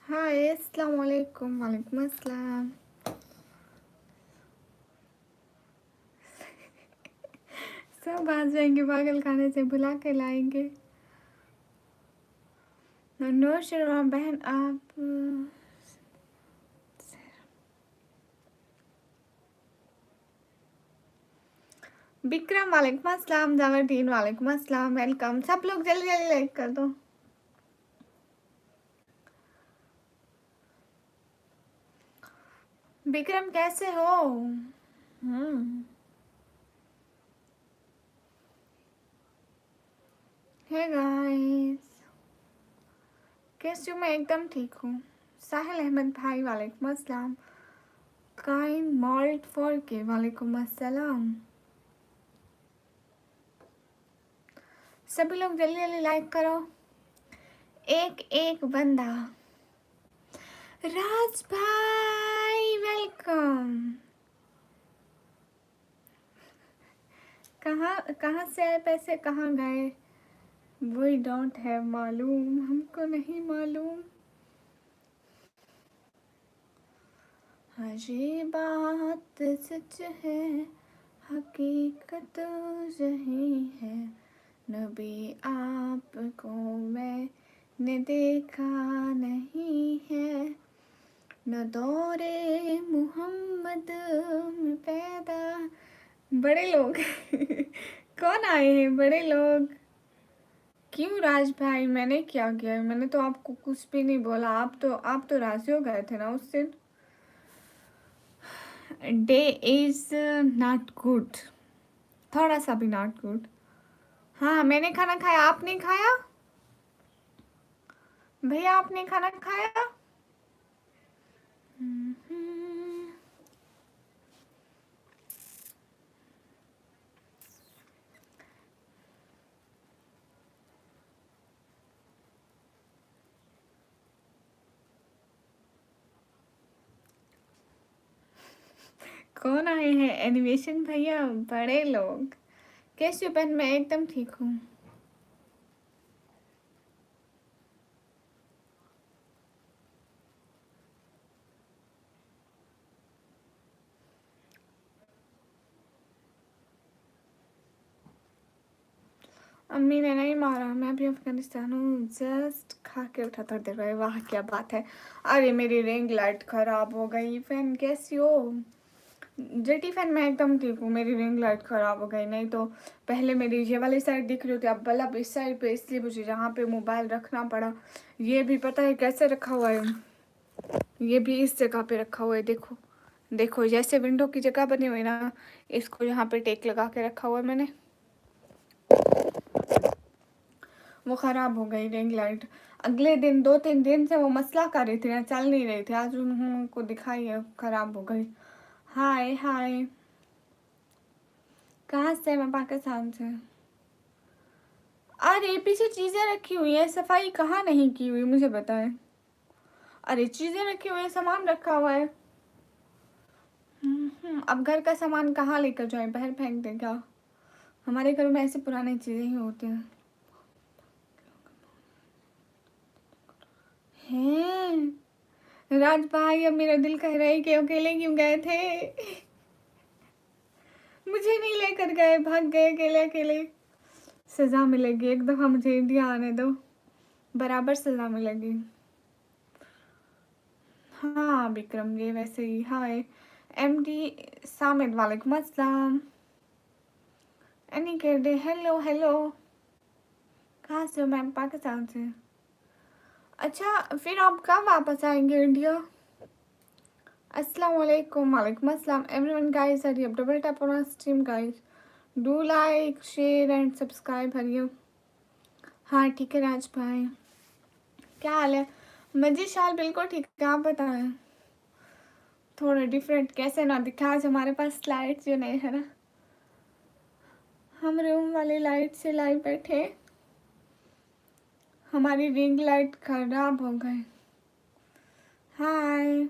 हाय, अस्सलाम वालेकुम। वालेकुम अस्सलाम। सब आ जाएंगे, पागल खाने से बुला के लाएंगे। नूर शर्मा बहन, आप विक्रम वालेकुम अस्सलाम। जावरदीन वालेकुम अस्सलाम। वेलकम। सब लोग जल्दी जल्दी लाइक कर दो। विक्रम कैसे हो? हे गाइस, कैसे हो? मैं एकदम ठीक हूँ। साहिल अहमद भाई वालेकुम अस्सलाम। काइन मॉल्ट फॉर के वालेकुम अस्सलाम। सभी लोग जल्दी जल्दी लाइक करो। एक एक बंदा। राज भाई वेलकम। कहाँ कहाँ से आए पैसे, कहाँ गए? वी डोंट हैव मालूम, हमको नहीं मालूम। हाँ ये बात सच है, हकीकत यही है। नबी आपको मैंने देखा नहीं है, न दौरे मोहम्मद में पैदा। बड़े लोग कौन आए हैं बड़े लोग? क्यों राज भाई, मैंने क्या किया है? मैंने तो आपको कुछ भी नहीं बोला। आप तो राजी हो गए थे ना उस दिन। डे इज नॉट गुड, थोड़ा सा भी नॉट गुड। हाँ मैंने खाना खाया, आपने खाया? भैया आपने खाना खाया? कौन आए हैं? एनिमेशन भैया, बड़े लोग। कैसे हो बहन? मैं एकदम ठीक हूँ। अम्मी ने नहीं मारा, मैं भी अफगानिस्तान हूँ। जस्ट खा के उठा थोड़ी देर पहले। वाह क्या बात है। अरे मेरी रिंग लाइट खराब हो गई। फैन कैसी हो? जेटी फैन मैं एकदम ठीक हूँ। मेरी रिंग लाइट खराब हो गई, नहीं तो पहले मेरी ये वाली साइड दिख रही होती, अब बल्ब इस साइड पे, इसलिए मुझे जहाँ पे मोबाइल रखना पड़ा। ये भी पता है कैसे रखा हुआ है? ये भी इस जगह पे रखा हुआ है। देखो देखो, जैसे विंडो की जगह बनी हुई ना, इसको यहाँ पे टेक लगा के रखा हुआ है मैंने। वो ख़राब हो गई रिंग लाइट। अगले दिन 2-3 दिन से वो मसला कर रही थी ना, चल नहीं रही थी। आज उनको दिखाई है, ख़राब हो गई। हाय हाय। कहाँ से? मैं पाकिस्तान से। अरे पीछे चीज़ें रखी हुई है, सफाई कहाँ नहीं की हुई मुझे बताएं। अरे चीज़ें रखी हुई है, सामान रखा हुआ है। अब घर का सामान कहाँ लेकर जाए? बाहर फेंक दें क्या? हमारे घर में ऐसी पुरानी चीज़ें ही होती हैं। हैं राज भाई, अब मेरा दिल कह रहा है कि अकेले क्यों गए थे? मुझे नहीं लेकर गए, भाग गए अकेले अकेले। सजा मिलेगी, एक दफा मुझे इंडिया आने दो, बराबर सजा मिलेगी। हाँ विक्रम, ये वैसे ही। हाय एमडी सामिद वालेकुम अस्सलाम। एनी कह दे हेलो हेलो। कहाँ से हो? मैं पाकिस्तान से। अच्छा फिर आप कब वापस आएंगे इंडिया? अस्सलाम वालेकुम। वालेकुम अस्सलाम everyone. Guys hurry up double tap on stream guys, do like share and subscribe. हरियो। हाँ ठीक है राज भाई, क्या हाल है? मजीद हाल बिल्कुल ठीक है, आप बताएं। थोड़ा डिफरेंट कैसे ना दिखा, आज हमारे पास लाइट जो नहीं है ना, हम रूम वाली लाइट से लाइव बैठे, हमारी रिंग लाइट खराब हो गए। हाय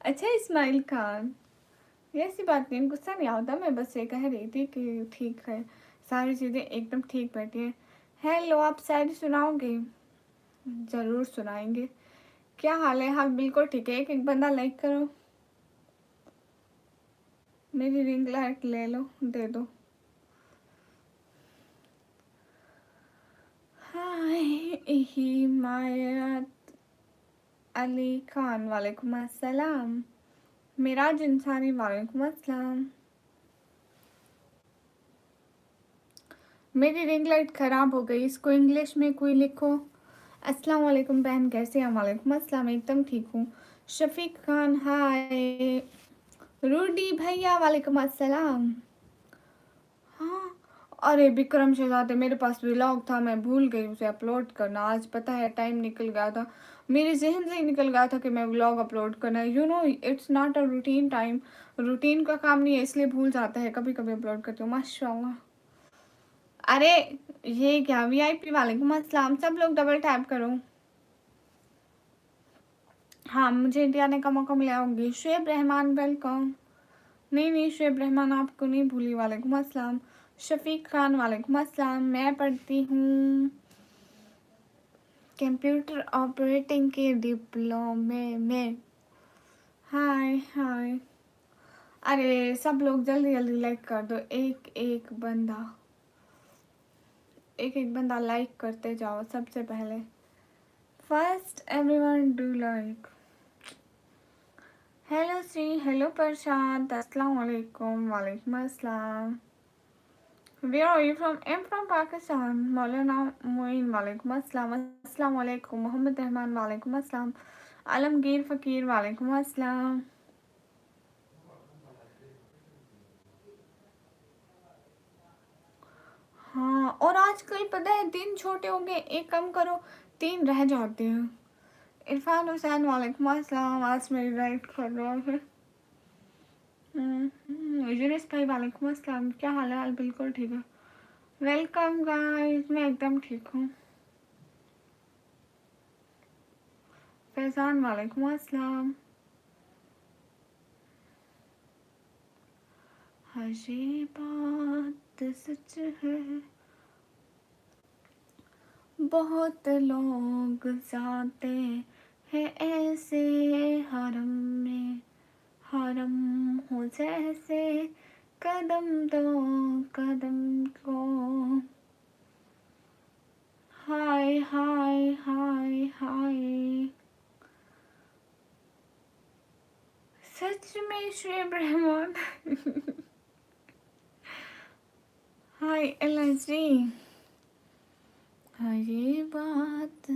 अच्छा इस्माइल खान, ये ऐसी बात नहीं, गुस्सा नहीं आता। मैं बस ये कह रही थी कि ठीक है, सारी चीज़ें एकदम ठीक बैठी है। हेलो, आप शायरी सुनाओगे? ज़रूर सुनाएंगे। क्या हाल है? हाल बिल्कुल ठीक है। एक एक बंदा लाइक करो। मेरी रिंग लाइट ले लो, दे दो। हाय हिमायत अली खान, वालेकुम अस्सलाम। मिराज इंसानी, वालेकुम अस्सलाम। मेरी रिंग लाइट ख़राब हो गई, इसको इंग्लिश में कोई लिखो। अस्सलाम वालेकुम बहन, कैसे हैं? वालेकुम अस्सलाम, एकदम ठीक हूँ। शफीक खान हाय। रूडी भैया वालेकुम अस्सलाम। हाँ, अरे विक्रम शहजादे, मेरे पास व्लॉग था, मैं भूल गई उसे अपलोड करना। आज पता है टाइम निकल गया था, मेरे जहन से ही निकल गया था कि मैं व्लॉग अपलोड करना है। You know it's not a routine time, routine का काम नहीं है, इसलिए भूल जाता है। कभी कभी अपलोड करती हूँ माशाल्लाह। अरे ये क्या वीआईपी, वालेकुम अस्सलाम। सब लोग डबल टैप करो। हाँ, मुझे इंडिया आने का मौका मिला होगी। शुएब रहमान वेलकम। नहीं नहीं शुएब रहमान आपको नहीं भूली, वालेकुम अस्सलाम। शफीक खान वालेकुम अस्सलाम। मैं पढ़ती हूँ कंप्यूटर ऑपरेटिंग के डिप्लोमे में। हाय हाय। अरे सब लोग जल्दी जल्दी लाइक कर दो, एक एक बंदा लाइक करते जाओ सबसे पहले। First everyone do like. Hello Shri, hello Prashant, अस्सलाम वालेकुम। वालेकुम अस्सलाम। Where are you from? I'm from Pakistan. मौलाना मोइन, वालेकुम अस्सलाम। अस्सलाम वालेकुम। मोहम्मद रहमान, वालेकुम अस्सलाम। आलमगीर फ़कीर, वालेकुम अस्सलाम। हाँ, और आजकल पता है दिन छोटे हो गए, एक कम करो 3 रह जाते हैं। इरफान हुसैन, वालेकुम अस्सलाम। आज मेरी राइट कर रहा है। यूनिस भाई, वालेकुम अस्सलाम। क्या हाल है? हाल बिल्कुल ठीक है। वेलकम गाइस, मैं एकदम ठीक हूँ। फैजान, वालेकुम अस्सलाम। हाँ ये बात सच है, बहुत लोग जाते हैं ऐसे हरम में, हरम हो जैसे कदम दो कदम को। हाय हाय हाय हाय। सच में शुएब रहमान। हाय एलजी। हाँ ये बात।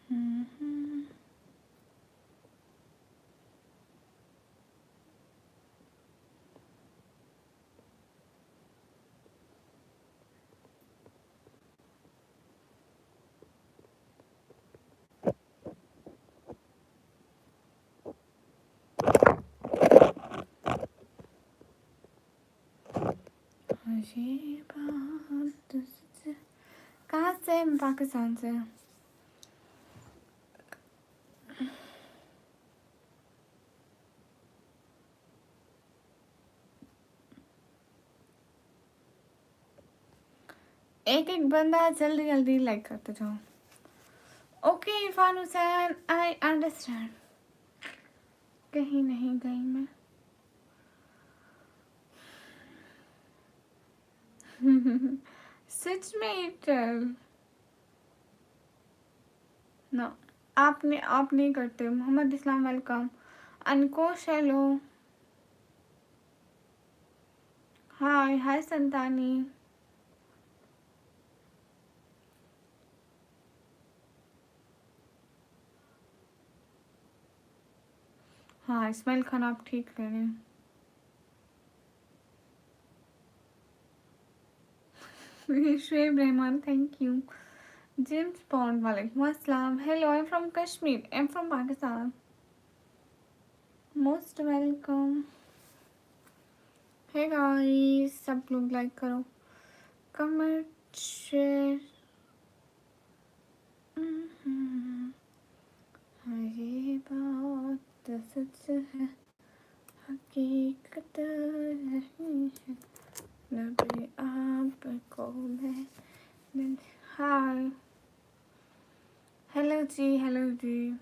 हम्म। हाँ ये बात सच। कहाँ से? पाकिस्तान से। एक एक बंदा जल्दी जल्दी लाइक करते जाओ। Okay Irfan Hussain, I understand. कहीं नहीं गई मैं। सच में इटल ना। आप नहीं करते। मोहम्मद इस्लाम वेलकम। अनकोश हेलो। Hi hi Santani. हाँ इस्माइल खान, आप ठीक कह रहे हैं। Shoaib Rahman, thank you. James Bond, वालेकुम अस्सलाम। Hello, I am from Kashmir, I am from Pakistan. Most welcome. Hey guys, सब लोग लाइक करो, कमेंट शेयर। ये बात सच है, हकीकत नहीं है, हाय। हेलो जी, हेलो जी।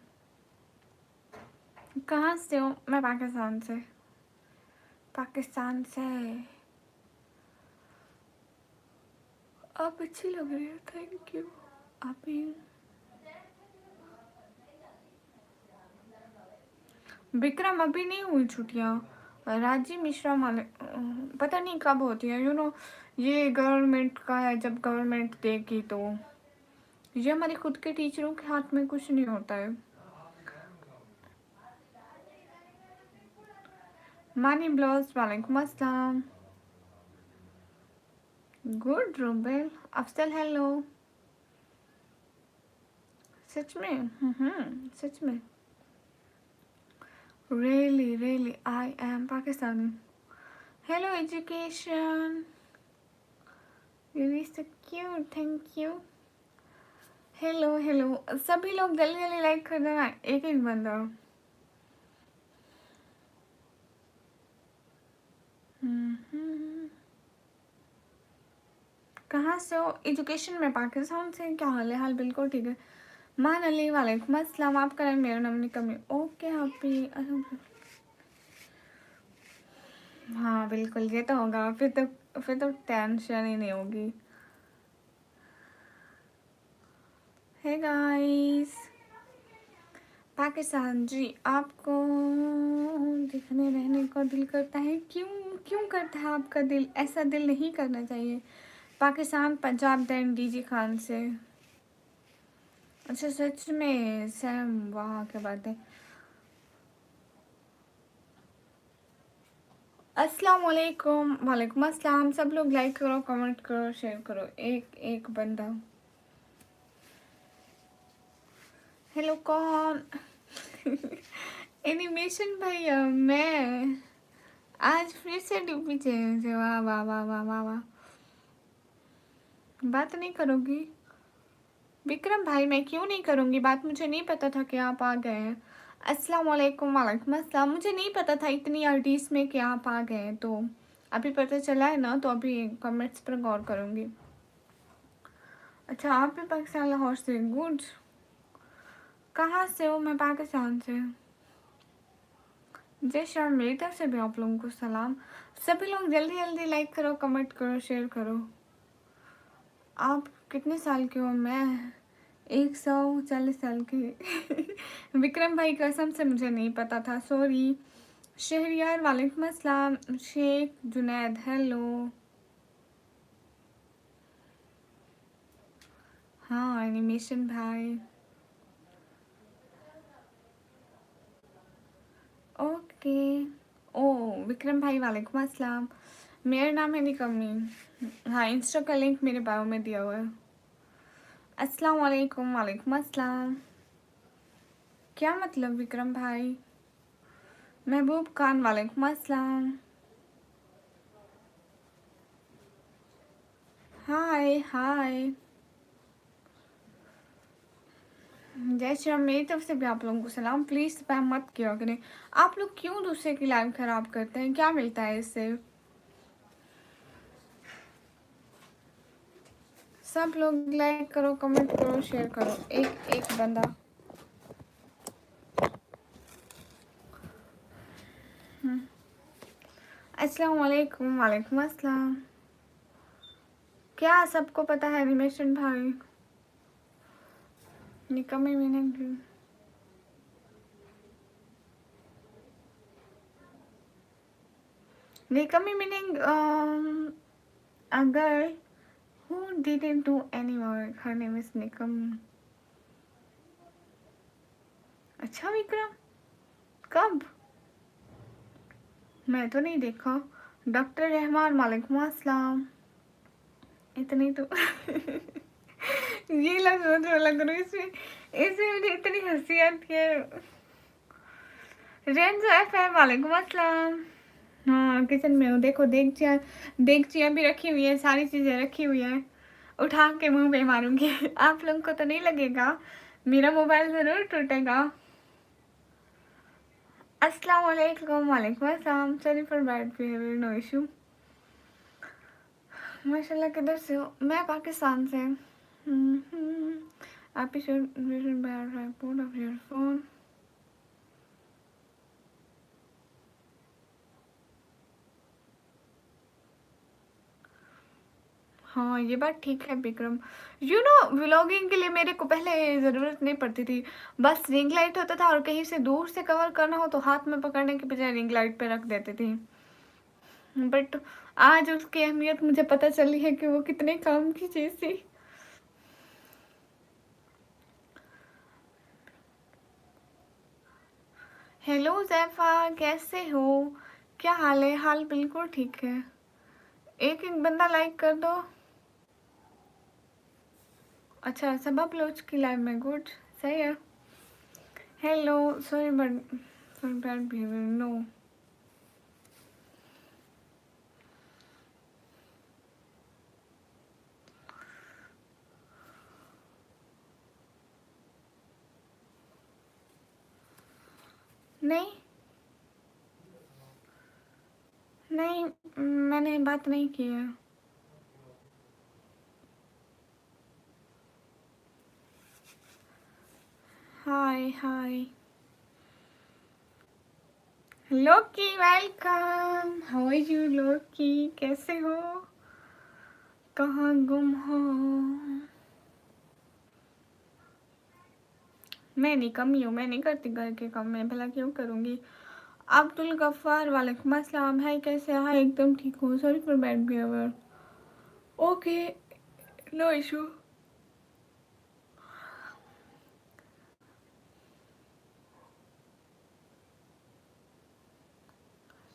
कहाँ से हो? मैं पाकिस्तान से। पाकिस्तान से। आप अच्छी लग रही हो, थैंक यू। आप भी। विक्रम अभी नहीं हुई छुट्टियाँ। राजीव मिश्रा माले पता नहीं कब होती है, ये गवर्नमेंट का है, जब गवर्नमेंट देगी तो। ये हमारे खुद के टीचरों के हाथ में कुछ नहीं होता है। मानी ब्लाउज, वालेकुम अस्सलाम। गुड रूबेल। अफसल हेलो। सच में? सच में। Really, I am Pakistani. Hello, education. You're so cute. Thank you. Hello सभी लोग जल्दी जल्दी लाइक कर देना, एक एक बंदा। कहाँ से हो? एजुकेशन में पाकिस्तान से। क्या हाल है? हाल बिल्कुल ठीक है। मान अली, वालेकुम अस्सलाम। आपका नाम? मेरा नाम निकम है। Okay happy. हाँ बिल्कुल, ये तो होगा। फिर तो टेंशन ही नहीं होगी। हे गाइस, पाकिस्तान जी, आपको दिखने रहने को दिल करता है? क्यों क्यों करता है आपका दिल? ऐसा दिल नहीं करना चाहिए। पाकिस्तान, पंजाब, दैन डीजी खान से। अच्छा सच में सैम, वाह क्या बात है। अस्सलाम वालेकुम। वालेकुम अस्सलाम। सब लोग लाइक करो, कमेंट करो, शेयर करो, एक एक बंदा। हेलो कौन? एनिमेशन भैया, मैं आज फिर से डूबी चेंज। वाह वाह वाह वाह वाह वाह। बात नहीं करोगी? विक्रम भाई, मैं क्यों नहीं करूँगी बात? मुझे नहीं पता था कि आप आ गए हैं। अस्सलाम वालेकुम। वालेकुम अस्सलाम। मुझे नहीं पता था इतनी अर्लीज में कि आप आ गए हैं, तो अभी पता चला है ना, तो अभी कमेंट्स पर गौर करूँगी। अच्छा, आप भी पाकिस्तान, लाहौर से। गुड। कहाँ से हो? मैं पाकिस्तान से। जय श्याम, मेरी तरफ से भी आप लोगों को सलाम। सभी लोग जल्दी जल्दी लाइक करो, कमेंट करो, शेयर करो। आप कितने साल के हो? मैं 140 साल की। विक्रम भाई, कसम से मुझे नहीं पता था, सॉरी। शहरियार, वालेकुम अस्सलाम। शेख जुनैद, हेलो। हाँ एनिमेशन भाई। ओके। ओ विक्रम भाई, वालेकुम अस्सलाम। मेरा नाम है निकम्मी। हाँ, इंस्टा का लिंक मेरे बायो में दिया हुआ है। अस्सलाम वालेकुम। वालेकुम अस्सलाम। क्या मतलब विक्रम भाई? महबूब खान, वालेकुम अस्सलाम। हाय हाय। जय श्री राम, मेरी तरफ से भी आप लोगों को सलाम। प्लीज़ स्पैम मत किया करें। आप लोग क्यों दूसरे की लाइफ खराब करते हैं? क्या मिलता है इससे? सब लोग लाइक करो, कमेंट करो, शेयर करो, एक एक बंदा। अस्सलाम वालेकुम। वालेकुम अस्सलाम। क्या सबको पता है एनिमेशन भाई? निकम्मी मीनिंग। निकम्मी meaning a girl who didn't do any work. Her name is Nikam. अच्छा विक्रम, कब? मैं तो नहीं देखा। डॉक्टर रहमान, वालेकुम अस्सलाम। इतनी तो ये लग रहा है इसमें। इसमें मुझे इतनी हंसी आती है। रेंज एफएम, वालेकुम अस्सलाम। हाँ किचन में हूँ, देखो देगचियाँ, देगचियाँ भी रखी हुई है, सारी चीज़ें रखी हुई है। उठा के मुंह पे मारूंगी। आप लोगों को तो नहीं लगेगा, मेरा मोबाइल ज़रूर टूटेगा। अस्सलाम वालेकुम। वालेकुम अस्सलाम। Sorry for bad behaviour, no issue. माशाल्लाह, किधर से हो? मैं पाकिस्तान से। आप इस रिपोर्ट ऑफ योर फोन। हाँ ये बात ठीक है विक्रम। व्लॉगिंग के लिए मेरे को पहले ज़रूरत नहीं पड़ती थी। बस रिंग लाइट होता था और कहीं से दूर से कवर करना हो तो हाथ में पकड़ने के बजाय रिंग लाइट पे रख देती थी। बट आज उसकी अहमियत मुझे पता चली है कि वो कितने काम की चीज़ थी। हेलो जैफा, कैसे हो? क्या हाल है? हाल बिल्कुल ठीक है। एक एक बंदा लाइक कर दो। अच्छा, सब आप लोग की लाइव में, गुड, सही है। Hello, sorry but for bad behaviour, no. नहीं नहीं, मैंने बात नहीं की है। Hi hi Loki, welcome. How are you Loki, कैसे हो? कहाँ गुम हो? मैं नहीं कमी हूँ, मैं नहीं करती घर के काम, मैं भला क्यों करूँगी। अब्दुल गफ्फार, वालेकुम अस्सलाम। है कैसे? हाँ एकदम ठीक हूँ, sorry for bad behaviour. Okay, no issue.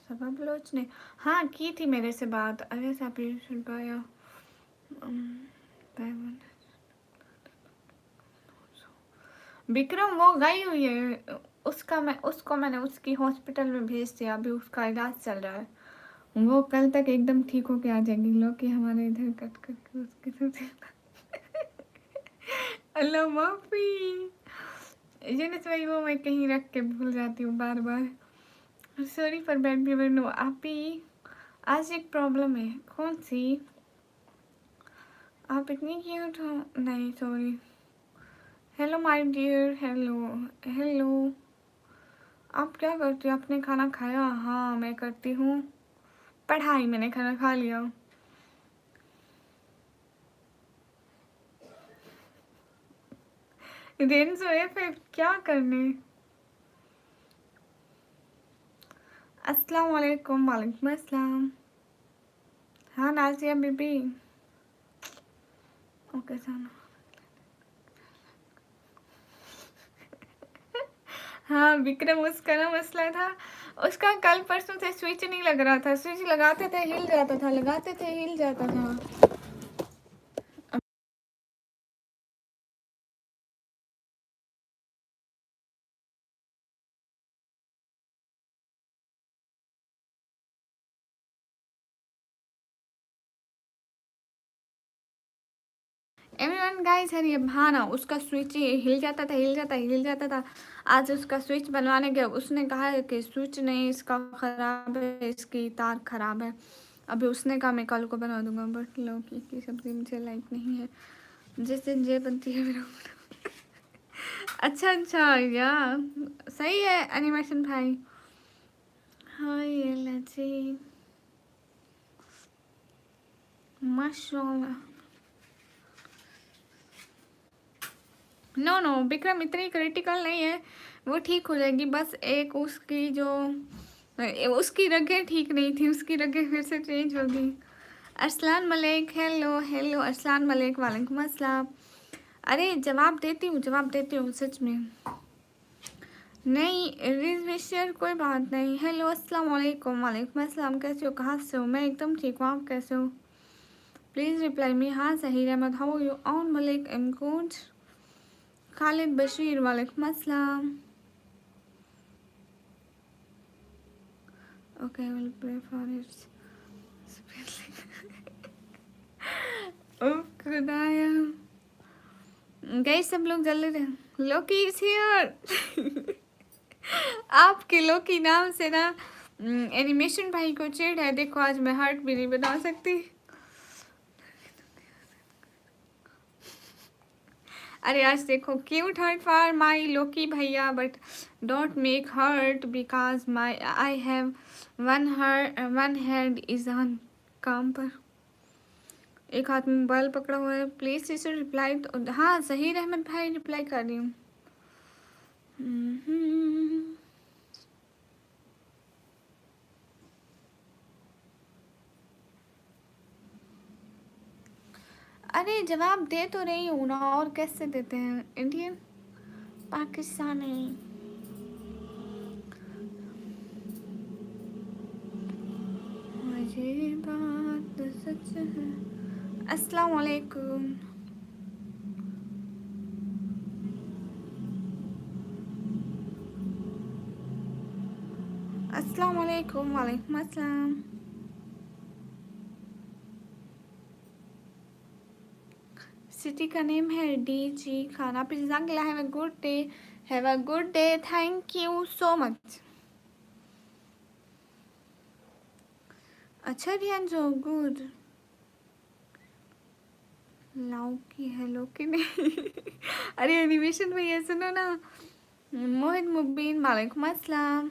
सबब लोच ने हाँ की थी मेरे से बात। अरे सापिर पाया विक्रम, वो गई हुई है। उसको मैंने उसकी हॉस्पिटल में भेज दिया, अभी उसका इलाज चल रहा है। वो कल तक एकदम ठीक होके आ जाएगी। लोग कि हमारे इधर कट करके उसके साथ अल्लाह माफी। यूनिस भाई, वो मैं कहीं रख के भूल जाती हूँ बार बार। Sorry for bad behaviour. No आप ही, आज एक प्रॉब्लम है। कौन सी? आप इतनी क्यूट हो। नहीं sorry. Hello my dear, hello hello. आप क्या करती हो? आपने खाना खाया? हाँ मैं करती हूँ पढ़ाई, मैंने खाना खा लिया। दिन सोए फिर क्या करने। अस्सलाम वालेकुम। वालेकुम अस्सलाम। हाँ नाजिया बीबी, ओके साना। हाँ विक्रम, उसका ना मसला था, उसका कल परसों से स्विच नहीं लग रहा था। स्विच लगाते थे हिल जाता था, लगाते थे हिल जाता था। एवरीवन गाइस, हरी हाँ ना, उसका स्विच ही हिल जाता था, हिल जाता था। आज उसका स्विच बनवाने गया, उसने कहा है कि स्विच नहीं इसका ख़राब है, इसकी तार ख़राब है। अभी उसने कहा मैं कल को बना दूंगा। बट लौकी की सब्ज़ी मुझे लाइक नहीं है। जिस दिन ये बनती है मेरा अच्छा अच्छा, या सही है एनिमेशन भाई। हाँ ये लजी माशाल्लाह। नो नो विक्रम, इतनी क्रिटिकल नहीं है, वो ठीक हो जाएगी। बस एक उसकी जो उसकी रगें ठीक नहीं थी, उसकी रगें फिर से चेंज हो गई। अरसलान मलिक, हेलो हेलो अरसलान मलिक, वालेकुम अस्सलाम। अरे जवाब देती हूँ, जवाब देती हूँ सच में। नहीं रिजविशर, कोई बात नहीं। हेलो अस्सलाम वालेकुम। वालेकुम अस्सलाम, कैसे हो? कहाँ से हो? मैं एकदम ठीक हूँ, आप कैसे हो? Please reply me. हाँ सही Rahmat, how are you? Aun Malik, am good. Khalid Bashir, वालेकुम अस्सलाम। Okay, I will pray for its. Oh खुदाया। गई सब लोग जल्दी रहे। Loki is here. आपके लोकी नाम से ना एनिमेशन भाई को चिढ़ है। देखो आज मैं हार्ट भी नहीं बना सकती। अरे आज देखो, cute hurt for my Loki भैया, but don't make hurt because my I have one hand is on काम पर, एक हाथ में मोबाइल पकड़ा हुआ है। Please sister reply. तो हाँ जहीर अहमद भाई रिप्लाई कर रही हूँ। अरे जवाब दे तो रही हूँ ना, और कैसे देते हैं। इंडियन पाकिस्तानी। मुझे बात सच है। अस्सलाम वालेकुम। अस्सलाम वालेकुम। वालेकुम अस्सलाम। सिटी का नेम है डीजी खान। आप जज़ाकल्लाह। Have a good day. Have a good day. Thank you so much. अच्छा ध्यान जो गुड। लाओ की हेलो की नहीं। अरे एनिमेशन में ये सुनो ना। मोहित मुबीन वालेकुम अस्सलाम।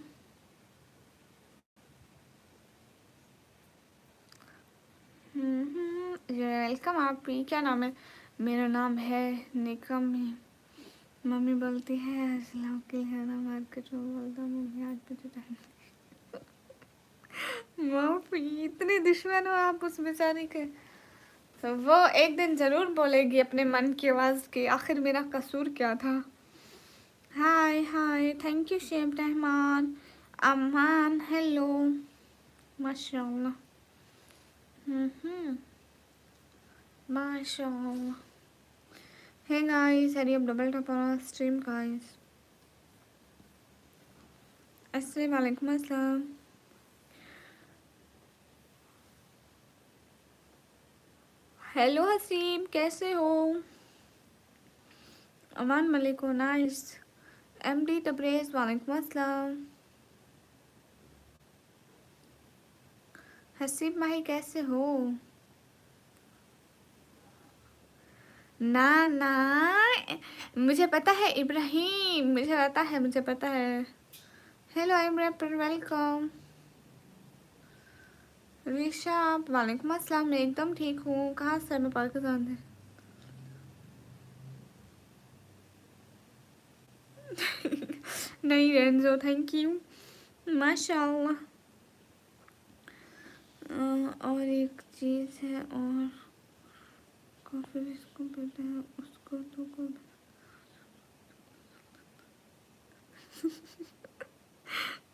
वेलकम। आप ही क्या नाम है। मेरा नाम है निकम। मम्मी बोलती है असलाम के है ना मार्केट में बोलता हूँ मम्मी आज मुझे टाइम। माफी, इतने दुश्मन हो आप उस बेचारी के। तो वो एक दिन जरूर बोलेगी अपने मन की आवाज की आखिर मेरा कसूर क्या था। हाय हाय। Thank you Sheb Rahman. Aman hello. माशाल्लाह। माशाल्लाह। Hey guys, hurry up double tap on stream guys. अस्सलाम वालेकुम अस्सलाम। हेलो हसीब, कैसे हो। अमान मलिक हो नाइस। एमडी तब्रेज वालेकुम अस्सलाम। हसीब माही कैसे हो। ना ना, मुझे पता है इब्राहिम, मुझे पता है। Hello Ibrahim, welcome. ऋषभ वालेकुम अस्सलाम। मैं एकदम ठीक हूँ। कहाँ से। मैं पाकिस्तान से। नहीं रेंजो, थैंक यू। माशाल्लाह। और एक चीज़ है, और फिर इसको पता है उसको तो को।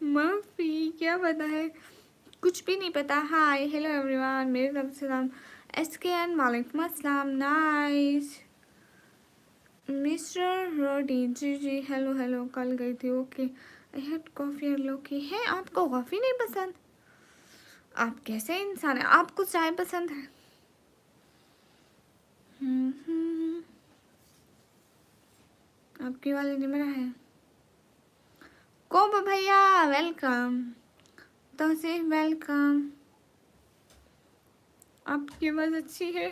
माफी, क्या पता है। कुछ भी नहीं पता। हाय हेलो एवरीवन, मेरे तरफ से सलाम। एसकेएन वालेकुम अस्सलाम। नाइस। मिस्टर रोडी जी जी हेलो हेलो। कल गई थी। ओके। आई हैड कॉफ़ी और लोकी है। आपको कॉफ़ी नहीं पसंद। आप कैसे इंसान हैं। आपको चाय पसंद है। आपकी वाले निमरा है। कोब भैया वेलकम। तौसीफ वेलकम। आपकी आवाज़ अच्छी है।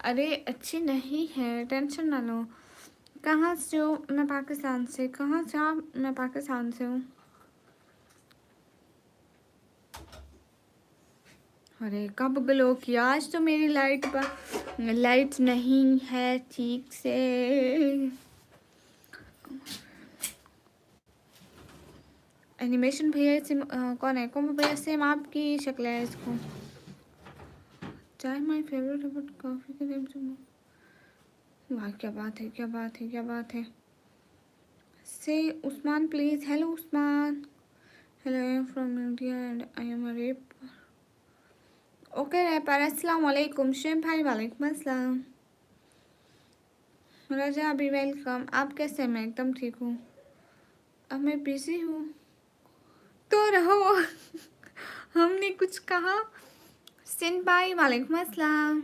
अरे अच्छी नहीं है, टेंशन ना लो। कहाँ से हो। मैं पाकिस्तान से। कहाँ से आप। मैं पाकिस्तान से हूँ। अरे कब ग्लो किया। आज तो मेरी लाइट नहीं है ठीक से। एनिमेशन भैया से कौन है। कौन भैया सेम आपकी शक्ल है इसको। चाय माई फेवरेट बट कॉफ़ी के नेम से। वाह क्या बात है, क्या बात है, क्या बात है। से Usman please. Hello Usman. Hello I am from India and I am a rep. Okay rapper. अस्सलाम वालेकुम। शेम भाई वालेकुम अस्सलाम। राजा अभी वेलकम। आप कैसे हैं। मैं एकदम ठीक हूँ। अब मैं बिजी हूँ तो रहो। हमने कुछ कहा। सिंध भाई वालेकुम अस्सलाम।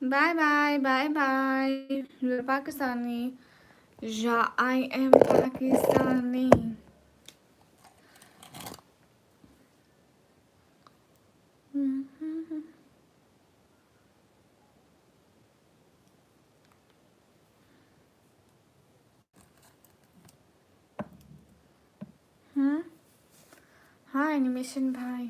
Bye bye bye bye. Pakistani. या आई एम पाकिस्तानी। हाँ एनिमेशन भाई।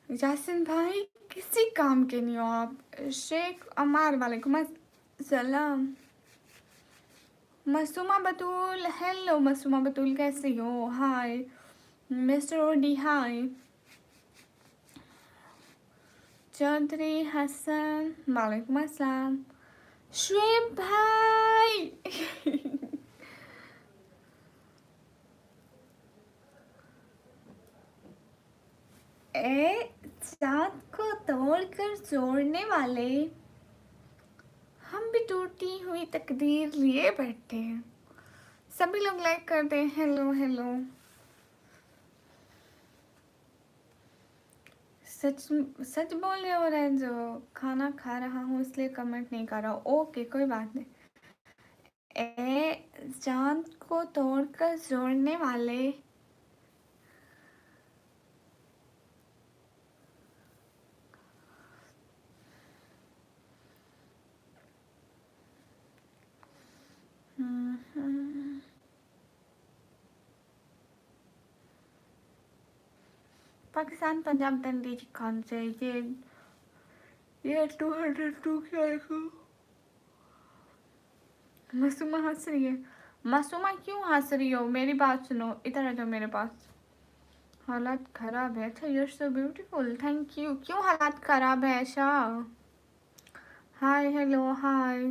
यासिन भाई किसी काम के नहीं हो आप। शेख अमार वालेकुम अस्सलाम। मसूमा बतूल हेलो मसूमा बतूल कैसे हो? हाय मिस्टर ओडी हाय। चौधरी हसन वालेकुम अस्सलाम। शुएब भाई ए चाँद को तोड़कर जोड़ने वाले हम भी टूटी हुई तकदीर लिए बैठे हैं। सभी लोग लाइक करते हैं। Hello hello. सच सच बोल रहे हो रेंजो? खाना खा रहा हूँ इसलिए कमेंट नहीं कर रहा हूँ। ओके कोई बात नहीं। ए चाँद को तोड़कर जोड़ने वाले पाकिस्तान पंजाब दंडी खान से ये 202 क्या लिखो? मासूमा हंस रही है। मासूमा क्यों हंस रही हो? मेरी बात सुनो, इधर आ जाओ मेरे पास। हालात खराब है। अच्छा you are so beautiful thank you. क्यों हालात खराब है शाह? Hi hello hi.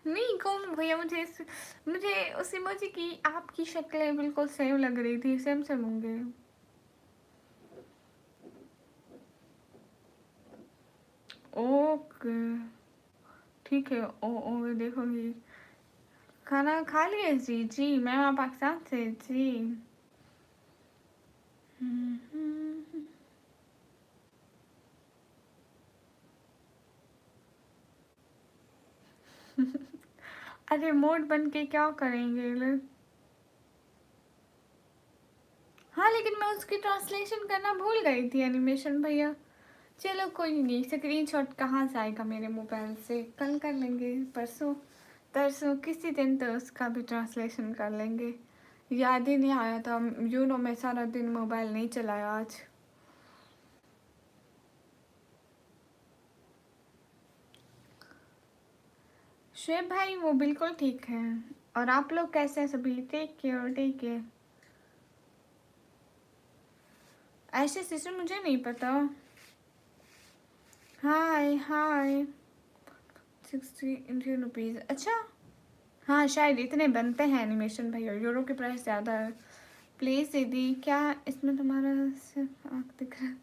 नहीं कौन भैया, मुझे उस इमोजी की आपकी शक्लें बिल्कुल सेम लग रही थी। सेम सेम होंगे। ओके ठीक है। ओ देखोगी। खाना खा लिए जी? जी मैं वहाँ पाकिस्तान से जी। अरे मोड बन के क्या करेंगे लोग? हाँ लेकिन मैं उसकी ट्रांसलेशन करना भूल गई थी एनिमेशन भैया। चलो कोई नहीं, स्क्रीनशॉट कहाँ से आएगा मेरे मोबाइल से? कल कर लेंगे, परसों तरसों किसी दिन तो उसका भी ट्रांसलेशन कर लेंगे। याद ही नहीं आया था। यू नो मैं सारा दिन मोबाइल नहीं चलाया आज। शुएब भाई वो बिल्कुल ठीक है। और आप लोग कैसे हैं सभी? Take care take care. ऐसे सिस्टर मुझे नहीं पता। Hi hi. 60 Indian rupees. अच्छा हाँ शायद इतने बनते हैं एनिमेशन भैया। यूरो की प्राइस ज़्यादा है। प्लीज़ दीदी क्या इसमें तुम्हारा सिर्फ आँख दिख रहा?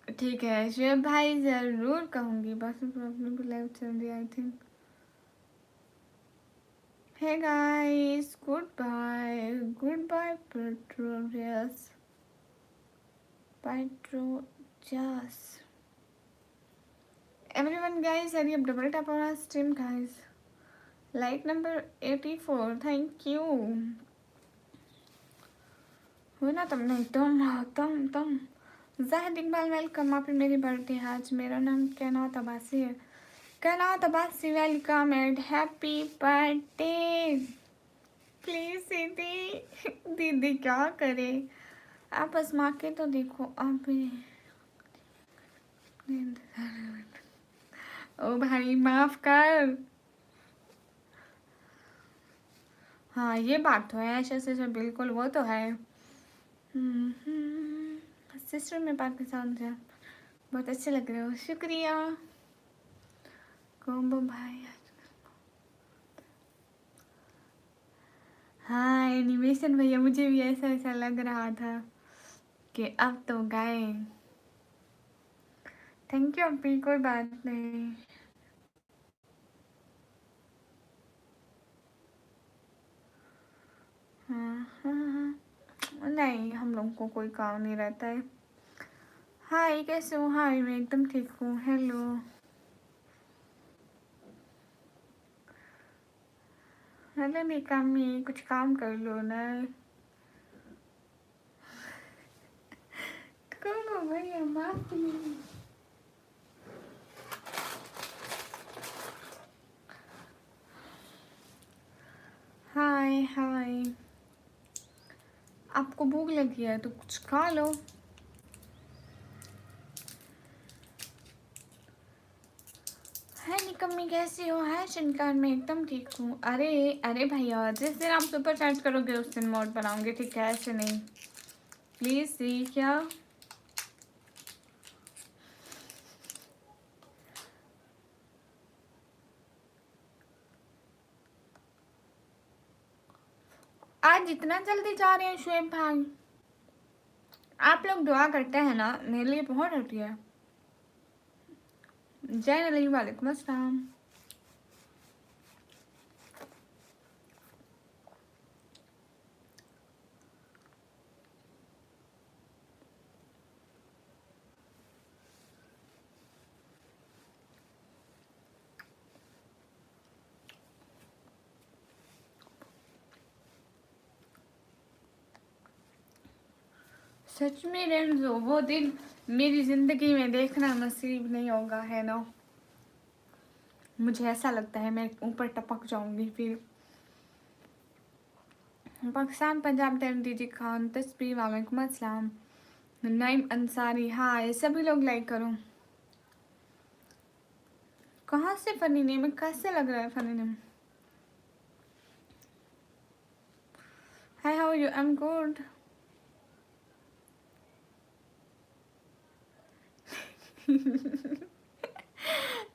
ठीक है शुएब भाई ज़रूर कहूँगी। बस अपने को लाइव चल रही I think. Hey guys good bye पेट्रोलियस पेट्रोजस everyone guys. Hurry up double tap on stream guys. Like number 84 thank you. हो ना तुम? नहीं तुम जाहिद इकबाल वेलकम। आप मेरी बर्थडे है आज। मेरा नाम कैनात अब्बासी है। Kainat Abbasi welcome and happy birthday. Please दीदी दीदी क्या करे? आप आजमा के तो देखो आप भी। ओ भाई माफ कर। हाँ ये बात तो है। ऐसे ऐसे बिल्कुल वो तो है। सिस्टर में पाकिस्तान से बहुत अच्छे लग रहे हो। शुक्रिया कोम्बो भाई। हाँ एनिमेशन भैया मुझे भी ऐसा ऐसा लग रहा था कि अब तो गए। थैंक यू अभी कोई बात नहीं। हाँ नहीं हम लोगों को कोई काम नहीं रहता है। हाय कैसे हो? हाय मैं एकदम ठीक हूँ। हेलो हेलो निकामी कुछ काम कर लो ना। माफी। हाय हाय, आपको भूख लगी है तो कुछ खा लो। है निकम्मी, कैसी हो? है शनकार, मैं एकदम ठीक हूँ। अरे अरे भैया, जिस दिन आप सुपर चैट करोगे उस दिन मोड बनाऊंगी, ठीक है? ऐसे नहीं, प्लीज सी। क्या आज इतना जल्दी जा रहे हैं शुएब भाई? आप लोग दुआ करते हैं ना, मेरे लिए बहुत होती है। जय नली, वालेकुम अस्सलाम। सच में रेंजो, वो दिन मेरी जिंदगी में देखना नसीब नहीं होगा, है ना? मुझे ऐसा लगता है मैं ऊपर टपक जाऊंगी फिर। पाकिस्तान पंजाब दीदी खान, तस्वीर, वालेकुम अस्सलाम। नईम अंसारी, हाय। सभी लोग लाइक करो। कहाँ से फनी नेम है? कैसे लग रहा है funny name? Hi, how are you? I am good.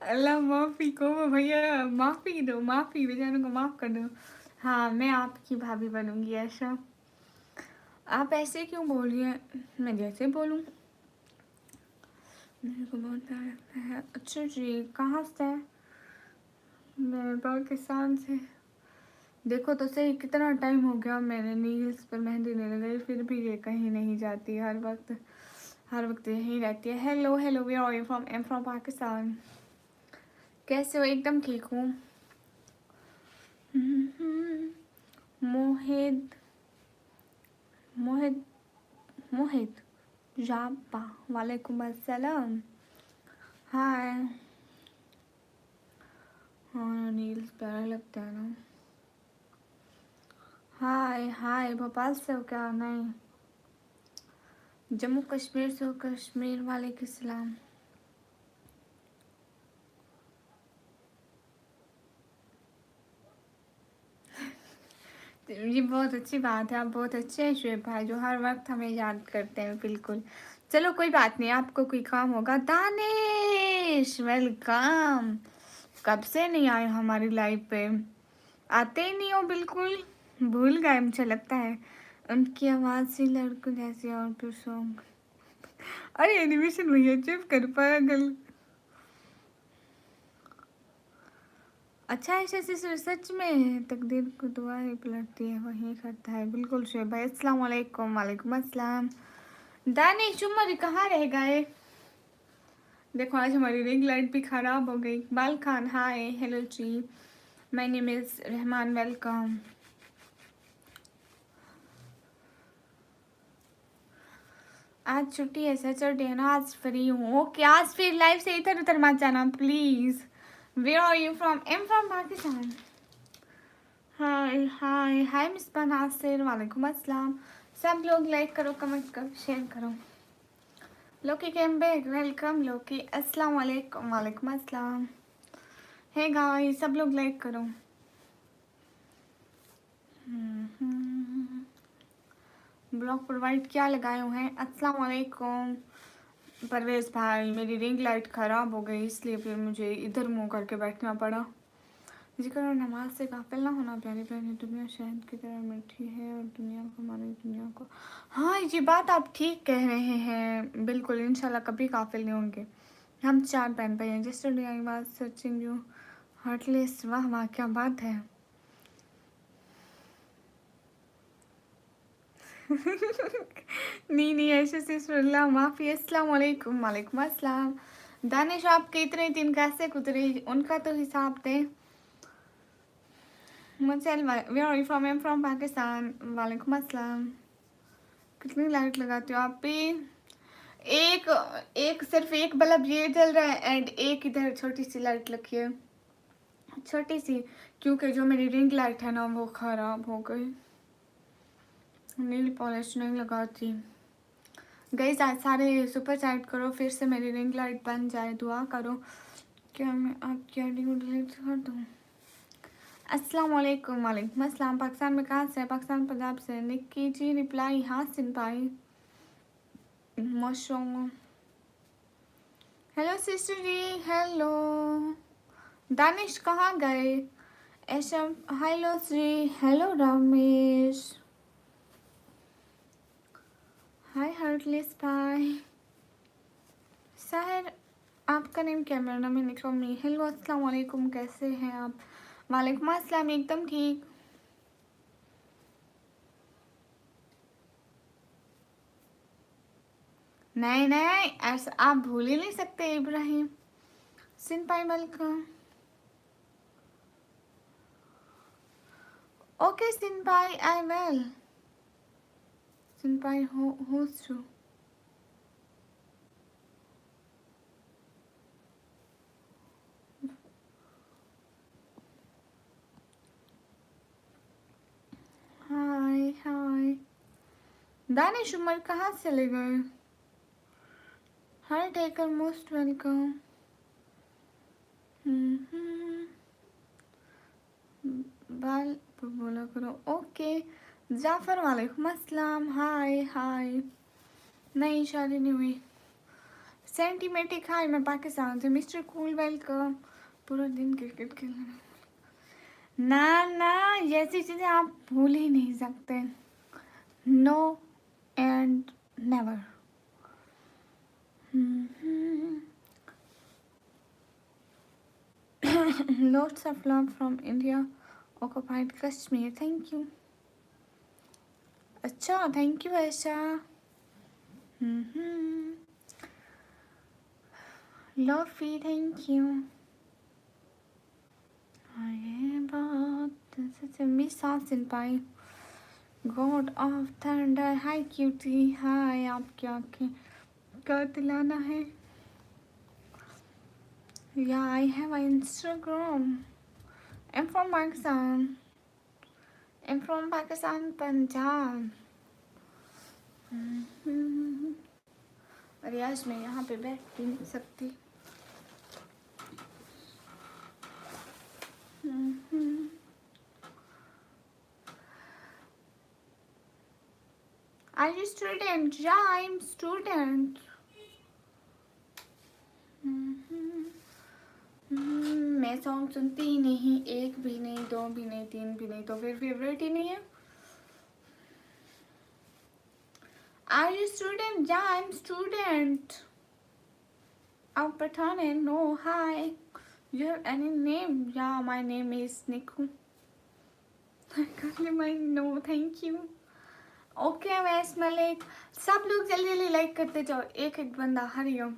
Allah माफी को भैया, माफी दो, माफी, बेचारों को माफ कर दो। हाँ, मैं आपकी भाभी बनूंगी। ऐसा आप ऐसे क्यों बोल रही हैं? मैं जैसे बोलूँ। मेरे को बहुत प्यार लगता है। अच्छा जी, कहाँ से? मैं पाकिस्तान से। देखो तो सही, कितना टाइम हो गया मैंने नील्स पर मेहंदी नहीं लगाई, फिर भी ये कहीं नहीं जाती। हर वक्त यहीं रहती है। Hello hello, where are you from? I am from Pakistan. कैसे हो? एकदम ठीक हूँ। मोहित मोहित मोहित जापा, वालेकुम अस्सलाम। हाय। हाँ, नील्स प्यारा लगता है ना। हाय हाय, भोपाल से हो क्या? नहीं, जम्मू कश्मीर से हो? कश्मीर वाले के सलाम। ये बहुत अच्छी बात है, आप बहुत अच्छे हैं शुएब भाई, जो हर वक्त हमें याद करते हैं। बिल्कुल। चलो कोई बात नहीं, आपको कोई काम होगा। दानिश, वेलकम। कब से नहीं आए हमारी लाइव पे? आते ही नहीं हो बिल्कुल, भूल गए मुझे लगता है। उनकी आवाज़ से लड़कों जैसी, और फिर सॉन्ग। अरे एनिमेशन भैया, चुप कर पागल। अच्छा, ऐसे ऐसे सच में तकदीर को दुआ ही पलटती है, वही करता है। बिल्कुल शुएब भाई, अस्सलाम वालेकुम। वालेकुम अस्सलाम। दानिश उमर कहाँ रह गए? देखो, आज हमारी रिंग लाइट भी खराब हो गई। इकबाल खान, हाय, हेलो जी। My name is Rahman, welcome. आज छुट्टी है, सैटरडे है ना, आज फ्री हूँ। ओके, आज फिर लाइव से इधर उधर मत जाना please. Where are you from? I am from Pakistan. Hi hi hi Misbah Nasir, वालेकुम अस्सलाम। सब लोग लाइक करो, कमेंट करो, शेयर करो। लोकी केम बैक, वेलकम लोकी। अस्सलाम वालेकुम। वालेकुम अस्सलाम। हे गाइस, सब लोग लाइक करो। ब्लॉक प्रोवाइड क्या लगाए हुए हैं? अस्सलाम वालेकुम परवेज़ भाई, मेरी रिंग लाइट ख़राब हो गई, इसलिए फिर मुझे इधर मुंह करके बैठना पड़ा। जिक्र और नमाज से गाफिल ना होना, प्यारी प्यारी दुनिया शहद की तरह मीठी है, और दुनिया को, हमारी दुनिया को। हाँ, ये बात आप ठीक कह रहे हैं, बिल्कुल। इंशाल्लाह कभी गाफिल नहीं होंगे। हम 4 बहन भाई हैं। Yesterday I was searching you heartless. वाह वाह, क्या बात है। नहीं नहीं, ऐसे सिस्टरल्ला माफ़ी। अस्सलाम वालेकुम। वालेकुम अस्सलाम। दानिश, आपके इतने दिन कैसे गुजरे, उनका तो हिसाब दें। मुझे where are you from? I am from Pakistan. वालेकुम अस्सलाम। कितनी लाइट लगाती हो आप भी? एक एक सिर्फ एक बल्ब ये जल रहा है एंड एक इधर छोटी सी लाइट लगी है, छोटी सी, क्योंकि जो मेरी रिंग लाइट है ना वो खराब हो गई, नील पॉलिश नहीं लगाती। गाइस आज सारे सुपर चैट करो, फिर से मेरी रिंग लाइट बन जाए, दुआ करो। क्या मैं आपकी आईडी को डिलीट कर दूँ? अस्सलाम वालेकुम। वालेकुम अस्सलाम। पाकिस्तान में कहाँ से? पाकिस्तान पंजाब से। निक्की जी रिप्लाई हाँ सिन पाई, माशाल्लाह। हेलो सिस्टर जी, हेलो। दानिश कहाँ गए? ऐशा हेलो श्री, हेलो रमेश, हाय हार्टलेस पाई। साहिर आपका नेम क्या? मेरा नाम है निक्रोमी। हेलो अस्सलाम वालेकुम, कैसे हैं आप? वालेकुम अस्सलाम, एकदम ठीक। नहीं नहीं, ऐसा आप भूल ही नहीं सकते इब्राहिम। सिन पाई वेलकम। ओके सिन पाई, आई विल। सिन पाई host too. Hi hi. Danish Umar कहाँ चले गए? हाय टेकर मोस्ट वेलकम। बाल बोला करो। ओके जाफर वालेकुम अस्सलाम, हाय हाय। नहीं शादी नहीं हुई। सेंटीमेटिक हाय, मैं पाकिस्तान से। Mister cool welcome. पूरा दिन क्रिकेट खेलना। ना ना, ऐसी चीजें आप भूल ही नहीं सकते। No and never. Lots of love from India, occupied Kashmir. Thank you. अच्छा थैंक यू ऐशा। लॉफी थैंक यू। ये बात सच मिस हासिल पाई। God of thunder, hi cutie, hi. आपकी आंखें का दिलाना है। Yeah I have Instagram. I am from Pakistan. I am from Pakistan Punjab. अरे आज मैं यहाँ पे बैठ भी नहीं सकती। Are you student? Yeah, I'm student. मैं सॉन्ग सुनती ही नहीं, एक भी नहीं, दो भी नहीं, तीन भी नहीं, तो फिर फेवरेट ही नहीं है। Are you student? Yeah, I'm student. आप पठान है? No, hi. You have any name? Yeah, my name is Niku. I can't leave my no, thank you. Okay वैस मलिक। सब लोग जल्दी जल्दी लाइक करते जाओ, एक एक बंदा। हरिओम।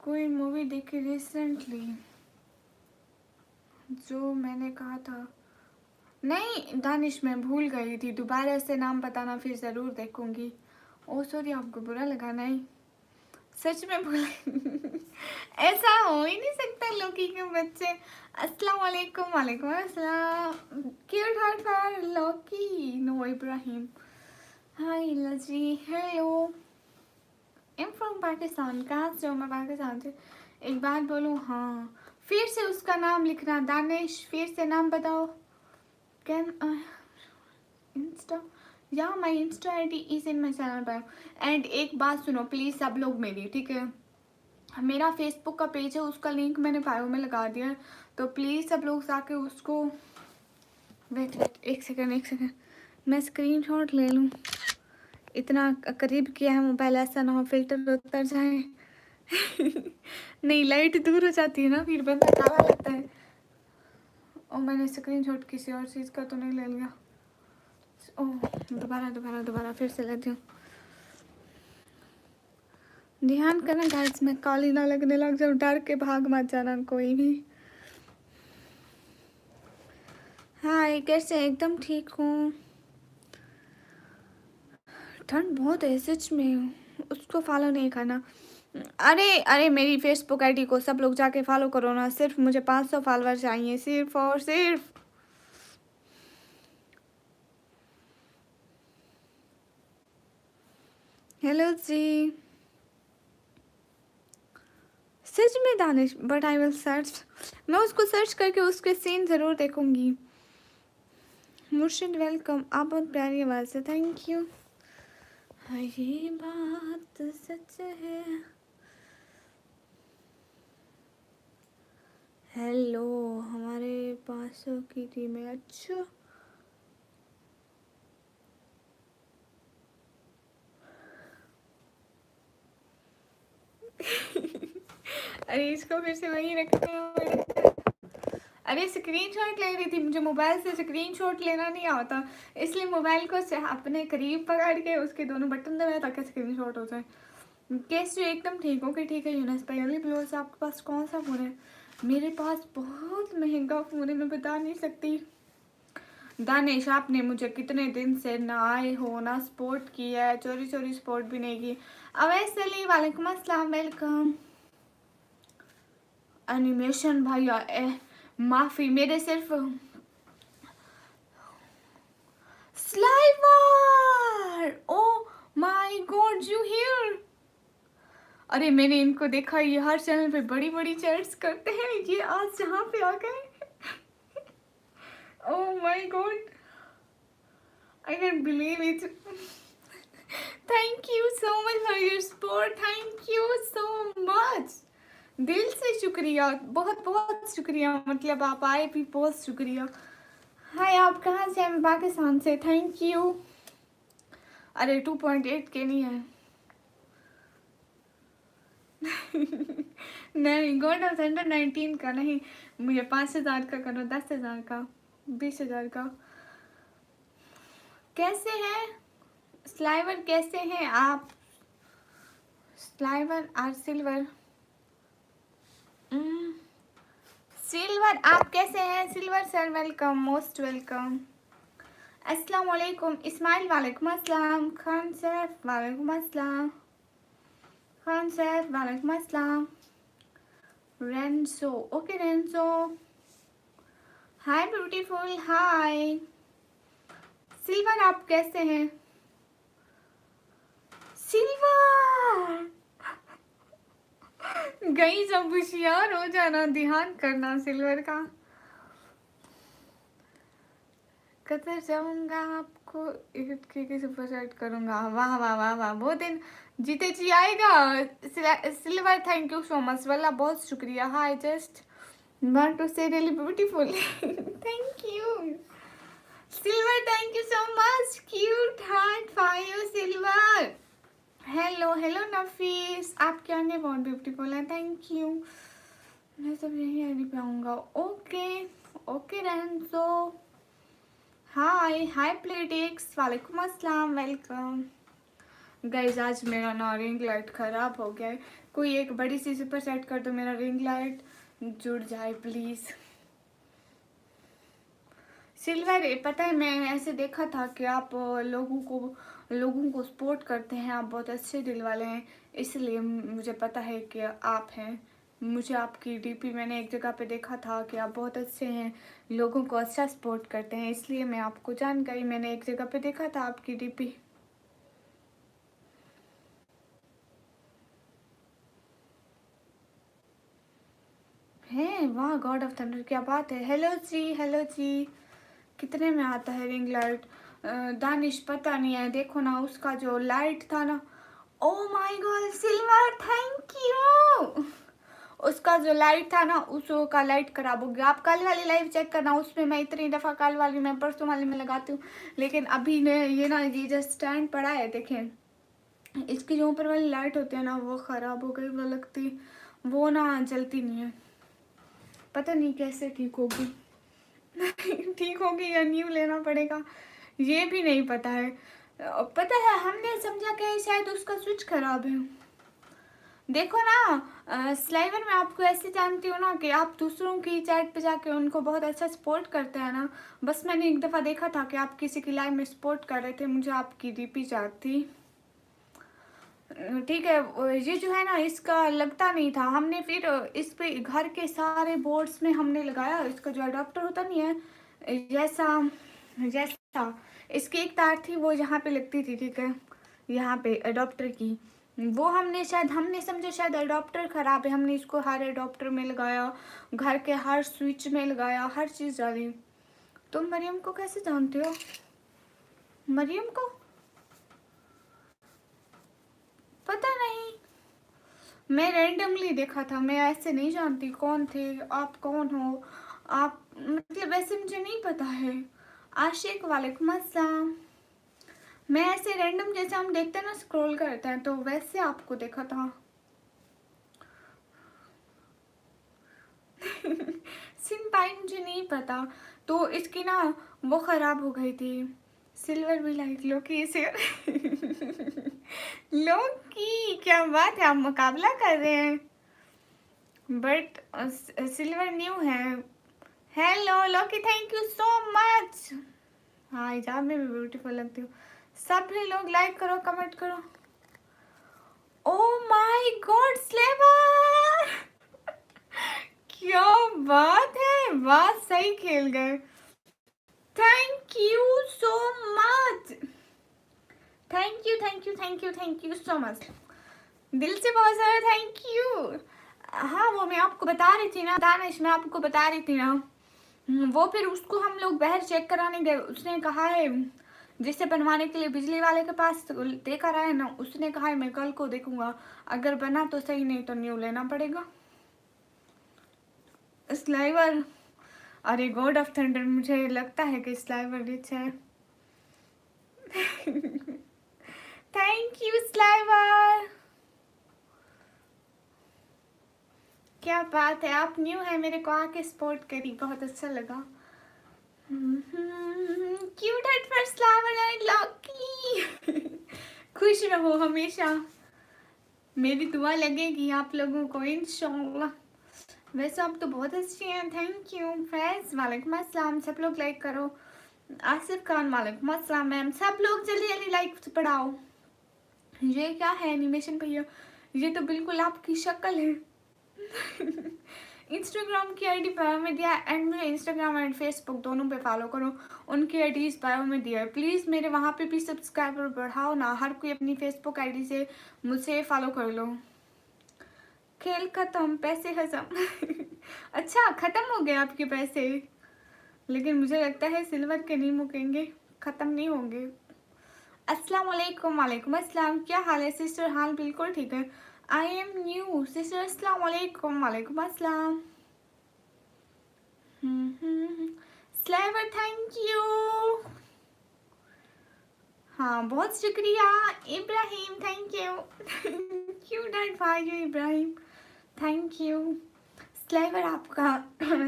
कोई मूवी देखी रिसेंटली जो मैंने कहा था? नहीं दानिश, मैं भूल गई थी, दोबारा से नाम बताना फिर ज़रूर देखूंगी। ओ सॉरी, आपको बुरा लगा? नहीं सच में भूल ऐसा हो ही नहीं सकता लोकी के बच्चे। अस्सलाम वालेकुम। वालेकुम अस्सलाम। Cute heart for Loki. No Ibrahim. Hi लजी, hello. I am from Pakistan. कहाँ से हो? मैं पाकिस्तान से। एक बात बोलूँ? हाँ फिर से उसका नाम लिखना दानिश, फिर से नाम बताओ। Can Insta? या my Insta I D is in my channel bio. And एक बात सुनो प्लीज़ सब लोग मेरी, ठीक है? मेरा फेसबुक का पेज है, उसका लिंक मैंने बायो में लगा दिया है, तो प्लीज़ सब लोग जाके उसको। वेट वेट एक सेकंड, एक सेकंड, मैं स्क्रीनशॉट ले लूँ। इतना करीब किया है मोबाइल, ऐसा ना हो फिल्टर उतर जाए। नहीं लाइट दूर हो जाती है ना, फिर बंदा काला लगता है। और मैंने स्क्रीनशॉट किसी और चीज़ का तो नहीं ले लिया। ओह दोबारा दोबारा दोबारा फिर से लेती हूँ। ध्यान करना गाइस, मैं काली ना लगने लग जाऊँ, डर के भाग मत जाना कोई भी। हाय कैसे? एकदम ठीक हूँ। ठंड बहुत है सच में, उसको फॉलो नहीं करना। अरे अरे मेरी फेसबुक आईडी को सब लोग जाके फॉलो करो ना, सिर्फ मुझे 500 फॉलोअर चाहिए, सिर्फ और सिर्फ। हेलो जी, सच में Danish, but I will search, मैं उसको सर्च करके उसके सीन ज़रूर देखूंगी। मुर्शिद वेलकम, आप बहुत प्यारी आवाज़ है, थैंक यू। हाँ ये बात सच है। हेलो, हमारे 500 की टीम है, अच्छा। अरे इसको फिर से वहीं रखना है। अरे स्क्रीनशॉट ले रही थी, मुझे मोबाइल से स्क्रीनशॉट लेना नहीं आता, इसलिए मोबाइल को अपने करीब पकड़ के उसके दोनों बटन दबाए ताकि स्क्रीनशॉट हो जाए। कैसे एकदम ठीक हो कि ठीक है यूनस भाई, ओनली ब्लोज आपके पास कौन सा फ़ोन है? मेरे पास बहुत महंगा फ़ोन है, मैं बता नहीं सकती। दानिश आपने मुझे कितने दिन से ना आए हो ना सपोर्ट किया है, चोरी चोरी सपोर्ट भी नहीं की। अवैस अली वालेकुम अस्सलाम, वेलकम। एनिमेशन भाई माफ़ी, मेरे सिर्फ sliver, oh my God you here. अरे मैंने इनको देखा, ये हर चैनल पे बड़ी बड़ी चैट्स करते हैं, ये आज जहाँ पे आ गए। ओह my God, I can believe it. Thank you so much for your support, thank you so much, दिल से शुक्रिया, बहुत बहुत शुक्रिया, मतलब आप आए भी बहुत शुक्रिया। हाय, आप कहाँ से हैं? मैं पाकिस्तान से, थैंक यू। अरे 2.8 के नहीं है। नहीं, गोल्ड ऑफ सेंटर 19 का नहीं, मुझे 5,000 का करो, 10,000 का, 20,000 का। कैसे हैं स्लाइवर, कैसे हैं आप? स्लाइवर और सिल्वर, सिल्वर आप कैसे हैं? Silver sir welcome, most welcome. अस्सलाम वालेकुम इस्माइल, वालेकुम अस्सलाम। खान सैफ वालेकुम अस्सलाम, खान सैफ वालेकुम अस्सलाम। रेंसो, ओके रेंसो, हाय ब्यूटीफुल, हाय। सिल्वर आप कैसे हैं? सिल्वर गई जब होशियार हो जाना, ध्यान करना सिल्वर का। कतर जाऊंगा आपको एक के सुपर चैट करूंगा, वाह वाह वाह वाह, बहुत दिन जीते जी आएगा। Silver thank you so much, वाला बहुत शुक्रिया। Hi, just want to say really beautiful, thank you silver, thank you so much, cute heart for you silver. Hello hello Nafees, आप क्या नहीं बहुत ब्यूटीफुल है, थैंक यू। मैं सब यही आईडी पे आऊँगा, ओके ओके रेंसो। हाय हाय प्लेटिक्स, वालेकुम अस्सलाम, वेलकम। गाइस आज मेरा ना रिंग लाइट ख़राब हो गया है, कोई एक बड़ी सी सुपर सेट कर दो, मेरा रिंग लाइट जुड़ जाए प्लीज़। सिल्वर, पता है मैं ऐसे देखा था कि आप लोगों को सपोर्ट करते हैं, आप बहुत अच्छे दिल वाले हैं, इसलिए मुझे पता है कि आप हैं। मुझे आपकी डीपी मैंने एक जगह पे देखा था कि आप बहुत अच्छे हैं, लोगों को अच्छा सपोर्ट करते हैं, इसलिए मैं आपको जान गई, मैंने एक जगह पे देखा था आपकी डीपी। हैं, वाह गॉड ऑफ थंडर, क्या बात है। हेलो जी, हेलो जी। कितने में आता है रिंग लाइट? दानिश पता नहीं है, देखो ना उसका जो लाइट था ना, oh my God silver thank you, उसका जो लाइट था ना उसका लाइट खराब हो गया। आप कल वाली लाइव चेक करना, उसमें मैं इतनी दफ़ा कल वाली मैं परसों वाली में लगाती हूँ, लेकिन अभी ने ये ना ये जो स्टैंड पड़ा है देखें, इसकी जो ऊपर वाली लाइट होती है ना वो ख़राब हो गई, वो लगती वो ना जलती नहीं है, पता नहीं कैसे ठीक होगी। ठीक होगी या न्यू लेना पड़ेगा ये भी नहीं पता है। पता है हमने समझा कि शायद उसका स्विच खराब है। देखो ना स्लाइवर, मैं आपको ऐसे जानती हूँ ना कि आप दूसरों की चैट पे जाके उनको बहुत अच्छा सपोर्ट करते हैं ना। बस मैंने एक दफ़ा देखा था कि आप किसी की लाइव में सपोर्ट कर रहे थे, मुझे आपकी डीपी चाट थी। ठीक है, ये जो है ना इसका लगता नहीं था, हमने फिर इस पे घर के सारे बोर्ड्स में हमने लगाया। इसका जो अडाप्टर होता नहीं है, जैसा जैसा इसकी एक तार थी वो यहाँ पे लगती थी, ठीक है, यहाँ पे अडोप्टर की, वो हमने समझा शायद अडोप्टर ख़राब है, हमने इसको हर अडोप्टर में लगाया, घर के हर स्विच में लगाया, हर चीज़ डाली। तुम मरियम को कैसे जानते हो? मरियम को पता नहीं, मैं रैंडमली देखा था, मैं ऐसे नहीं जानती कौन थे आप, कौन हो आप, मतलब ऐसे मुझे नहीं पता है। आशिक वालेकुम अस्सलाम। मैं ऐसे रैंडम जैसे हम देखते हैं ना, स्क्रॉल करते हैं, तो वैसे आपको देखा था। सिंपाई मुझे नहीं पता, तो इसकी ना वो ख़राब हो गई थी। सिल्वर भी लाइट लोकी से लोकी, क्या बात है, आप मुकाबला कर रहे हैं, बट सिल्वर न्यू है। Hello Loki, thank you so much. हाँ, हिजाब में भी ब्यूटीफुल लगती हूँ। सभी लोग लाइक करो, कमेंट करो। ओ माय गॉड स्लेवर, क्या बात है, बात सही खेल गए। Thank you so much, thank you thank you thank you thank you so much, दिल से बहुत सारा थैंक यू। हाँ, वो मैं आपको बता रही थी ना, दानिश, मैं आपको बता रही थी ना, वो फिर उसको हम लोग बाहर चेक कराने गए, उसने कहा है जिसे बनवाने के लिए बिजली वाले के पास देखा रहा है ना, उसने कहा है मैं कल को देखूंगा, अगर बना तो सही, नहीं तो न्यू लेना पड़ेगा। स्लाइवर, अरे गॉड ऑफ थंडर, मुझे लगता है कि स्लाइवर रिच है। थैंक यू स्लाइवर, क्या बात है, आप न्यू है, मेरे को आके सपोर्ट करी, बहुत अच्छा लगा। क्यूट हेड फॉर स्लाइवर एंड लॉकी। खुश रहो हमेशा, मेरी दुआ लगेगी आप लोगों को इंशाल्लाह। वैसे आप तो बहुत अच्छी हैं, थैंक यू। फैज वालेकुम अस्सलाम, सब लोग लाइक करो। आसिफ खान वालेकुम अस्सलाम मैम, सब लोग जल्दी जल्दी लाइक बढ़ाओ। ये क्या है एनिमेशन भैया, ये तो बिल्कुल आपकी शक्ल है। इंस्टाग्राम की आईडी बायो में दिया है, एंड मुझे इंस्टाग्राम एंड फेसबुक दोनों पे फॉलो करो, उनकी आईडीज बायो में दिया है। प्लीज़ मेरे वहाँ पे भी सब्सक्राइबर बढ़ाओ ना, हर कोई अपनी फेसबुक आईडी से मुझे फॉलो कर लो। खेल खत्म, पैसे खत्म। अच्छा, ख़त्म हो गए आपके पैसे, लेकिन मुझे लगता है सिल्वर के नहीं मुकेंगे, ख़त्म नहीं होंगे। अस्सलाम वालेकुम, वालेकुम अस्सलाम, क्या हाल है सिस्टर? हाल बिल्कुल ठीक है। आई एम न्यू सिस्टर, अस्सलाम वालेकुम, वालेकुम अस्सलाम। स्लेवर थैंक यू, हाँ बहुत शुक्रिया। Ibrahim thank you, thank you dad for you Ibrahim, thank you. स्लेवर आपका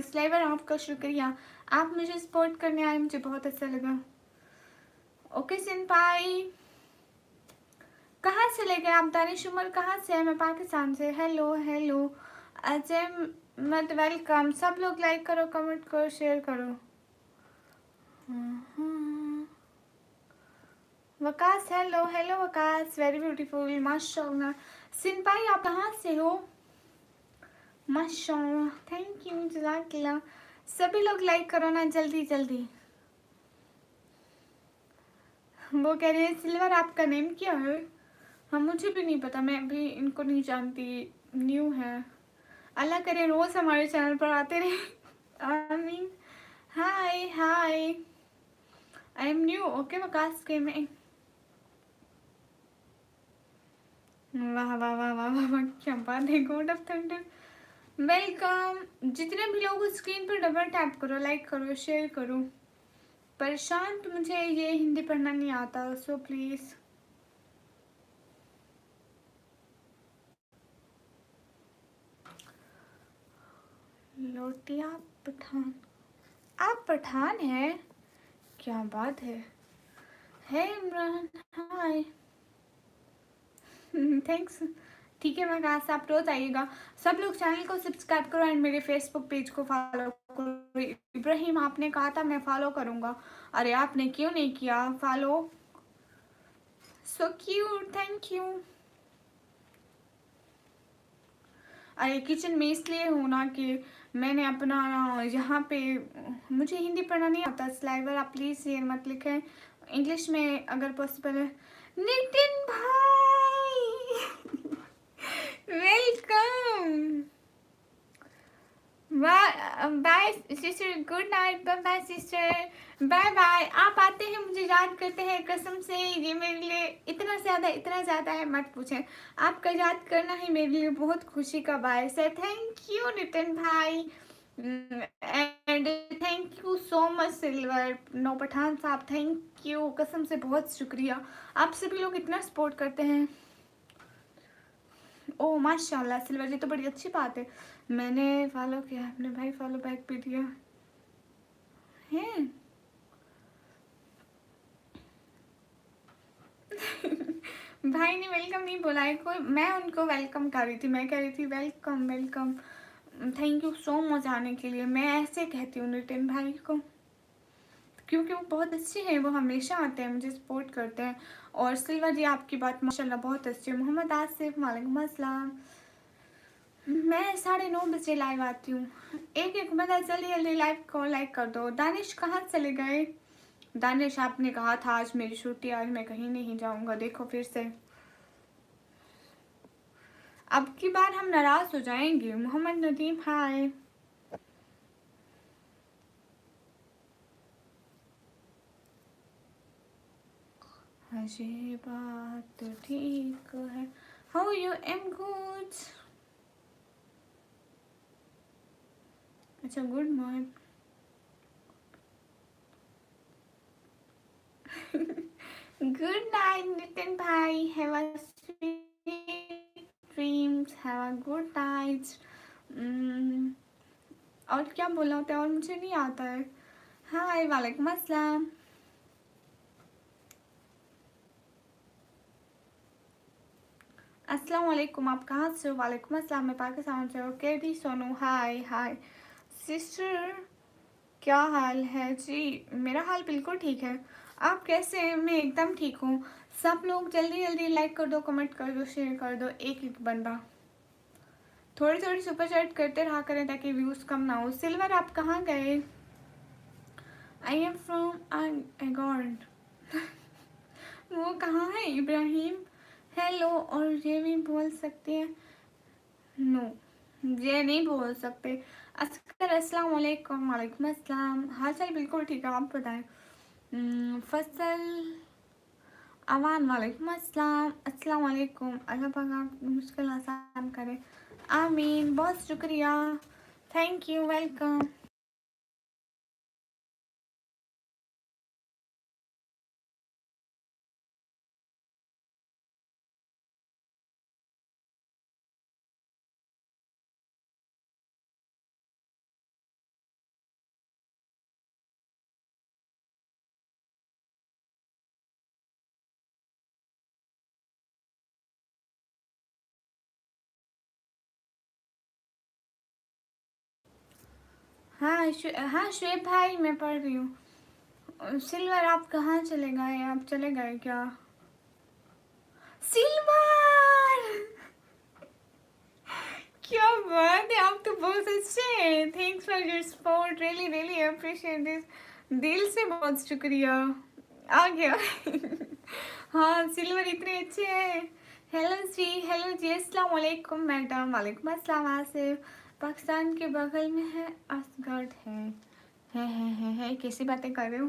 स्लेवर आपका शुक्रिया, आप मुझे सपोर्ट करने आए, मुझे बहुत अच्छा लगा। ओके सिंपाई, कहाँ चले गए आप? दानिश उमर कहाँ से है? मैं पाकिस्तान से। हेलो हेलो अजय मत, वेलकम। सब लोग लाइक करो, कमेंट करो, शेयर करो। Waqas, hello hello Waqas, very beautiful माशाल्लाह। सिंपाई आप कहाँ से हो? माशाल्लाह, थैंक यू, जज़ाकल्लाह। सभी लोग लाइक करो ना जल्दी जल्दी। वो कह रहे हैं सिल्वर आपका नेम क्या है? हाँ, मुझे भी नहीं पता, मैं भी इनको नहीं जानती, न्यू है। अल्लाह करे रोज़ हमारे चैनल पर आते रहे, आमीन। Hi hi, I am new, okay Waqas के में। वाह वाह वाह वाह वाह वाह, क्या बात है, गॉड ऑफ थंडर, वेलकम। जितने भी लोग स्क्रीन पर डबल टैप करो, लाइक करो, शेयर करो। परेशान तो मुझे ये हिंदी पढ़ना नहीं आता, सो प्लीज़। लोटिया पठान, आप पठान हैं? क्या बात है। हे इमरान, हाय, थैंक्स ठीक है, मैं कहा से आप रोज आइएगा। सब लोग चैनल को सब्सक्राइब करो एंड मेरे फेसबुक पेज को फॉलो करो। इब्राहिम आपने कहा था मैं फॉलो करूंगा, अरे आपने क्यों नहीं किया follow? So cute, thank you. अरे किचन में इसलिए हूँ ना कि मैंने अपना यहाँ पे, मुझे हिंदी पढ़ना नहीं आता स्लाइवर, आप प्लीज़ ये मत लिखें, इंग्लिश में अगर पॉसिबल है। नितिन भाई welcome. Bye sister, good night, bye bye sister, bye bye. आप आते हैं मुझे याद करते हैं, कसम से ये मेरे लिए इतना ज़्यादा है मत पूछें। आपका याद करना ही मेरे लिए बहुत खुशी का बायस है। थैंक यू नितिन भाई and thank you so much Silver no Pathan साहब, थैंक यू, कसम से बहुत शुक्रिया। आप सभी लोग इतना सपोर्ट करते हैं। ओ माशाल्लाह सिल्वर जी, तो बड़ी अच्छी बात है। मैंने फॉलो किया, आपने भाई फॉलो बैक भी दिया है। भाई ने वेलकम नहीं बोला है कोई, मैं उनको वेलकम कर रही थी, मैं कह रही थी welcome welcome, thank you so much आने के लिए। मैं ऐसे कहती हूँ नितिन भाई को क्योंकि वो बहुत अच्छे हैं, वो हमेशा आते हैं मुझे सपोर्ट करते हैं। और सिल्वर जी आपकी बात माशाल्लाह बहुत अच्छी है। मोहम्मद आसिफ वालेकुम अस्सलाम। मैं 9:30 लाइव आती हूँ। एक बंदा जल्दी जल्दी लाइव को लाइक कर दो। दानिश कहाँ चले गए? दानिश आपने कहा था आज मेरी छुट्टी, आज मैं कहीं नहीं जाऊँगा, देखो फिर से अब की बार हम नाराज हो जाएंगे। मोहम्मद नदीम हाय। ये बात तो ठीक है। How you? Am good. अच्छा good morning. Good night Nitin भाई, have a sweet dreams, have a good night. और क्या बोलना होता है और मुझे नहीं आता है। हाय वालेकुम अस्सलाम। अस्सलाम वालेकुम, आप कहाँ से हो? वालेकुम अस्सलाम, मैं पाकिस्तान से हूँ। केडी सोनू हाय हाय। सिस्टर क्या हाल है जी? मेरा हाल बिल्कुल ठीक है, आप कैसे हैं? मैं एकदम ठीक हूँ। सब लोग जल्दी जल्दी लाइक कर दो, कमेंट कर दो, शेयर कर दो, एक एक बंदा। थोड़ी थोड़ी सुपर चैट करते रहा करें ताकि व्यूज़ कम ना हो। सिल्वर आप कहाँ गए? आई एम फ्रॉम एगॉर्ड। वो कहाँ है इब्राहिम? हेलो, और ये भी बोल सकते हैं? नो, ये नहीं बोल सकते। अस्कर अस्सलाम वालेकुम। वालेकुम अस्सलाम, हाल चाल बिल्कुल ठीक है, आप बताएं। फसल अमान वालेकुम अस्सलाम। अस्सलाम वालेकुम, अल्लाह पाक आप मुश्किल आसान करे, आमीन। बहुत शुक्रिया, थैंक यू, वेलकम। हाँ हाँ शुएब भाई, मैं पढ़ रही हूँ। सिल्वर आप कहाँ चले गए? आप चले गए क्या? सिल्वर क्या बात है, आप तो बहुत अच्छे हैं। Thanks for your support, really really appreciate this, दिल से बहुत शुक्रिया। आ गया। हाँ सिल्वर इतने अच्छे हैं। हेलो जी अस्सलाम वालेकुम मैडम। वालेकुम अस्सलाम आसिफ। पाकिस्तान के बगल में है असगढ़ है कैसी बातें कर रहे हो?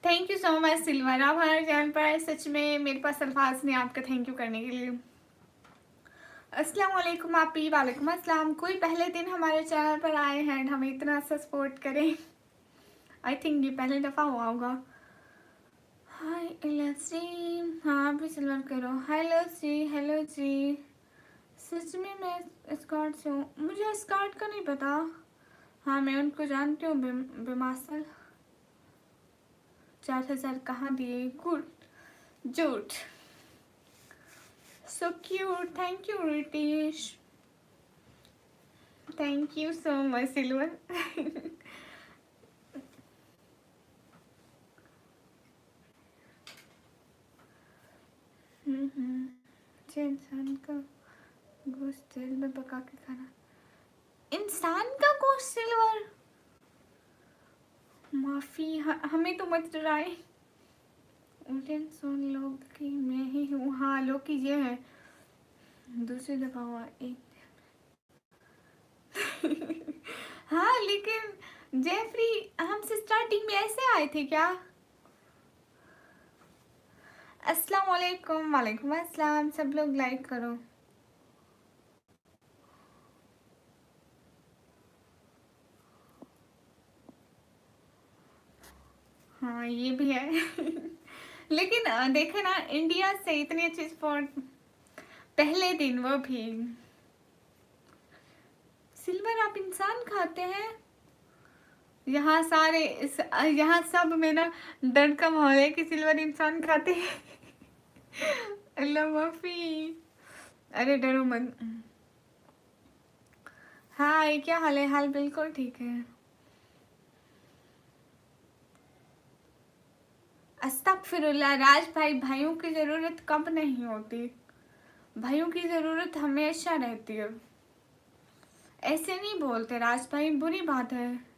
Thank you so much Silver, आप हमारे चैनल पर आए, सच में मेरे पास अल्फाज नहीं आपका थैंक यू करने के लिए। अस्सलाम वालेकुम आपी। वालेकुम अस्सलाम। कोई पहले दिन हमारे चैनल पर आए हैं एंड हमें इतना सा सपोर्ट करें। आई थिंक ये पहली दफ़ा हुआ होगा। हाय लस्सी, हाँ आप भी सिल्वर करो। हेलो जी। सच में मैं स्कॉट से हूँ, मुझे स्कॉट का नहीं पता। हाँ मैं उनको जानती हूँ, बेमासल। 4,000 कहाँ दिए? गुड, झूठ। So cute. Thank you, Ritesh. Thank you so much, Silver. जो इंसान का गोश्त तेल में पका के खाना, इंसान का गोश्त सिल्वर, माफी हमें तो मत डराए। उल्टन सुन लोग कि मैं ही हूँ। हाँ लोग की ये है, दूसरी दफा हुआ एक। हाँ लेकिन जेफरी हमसे स्टार्टिंग में ऐसे आए थे क्या? अस्सलाम वालेकुम। वालेकुम अस्सलाम। सब लोग लाइक करो। हाँ ये भी है। लेकिन देखे ना, इंडिया से इतनी अच्छी स्पॉट पहले दिन, वो भी सिल्वर। आप इंसान खाते हैं? यहाँ सारे यहाँ सब में ना डर का माहौल है कि सिल्वर इंसान खाते हैं। अल्लाह माफी। अरे डरो मत। हाय, क्या हाल है? हाल बिल्कुल ठीक है। अस्तगफिरुल्लाह। राज भाई, भाइयों की जरूरत कब नहीं होती, भाइयों की जरूरत हमेशा रहती है। ऐसे नहीं बोलते राज भाई, बुरी बात है।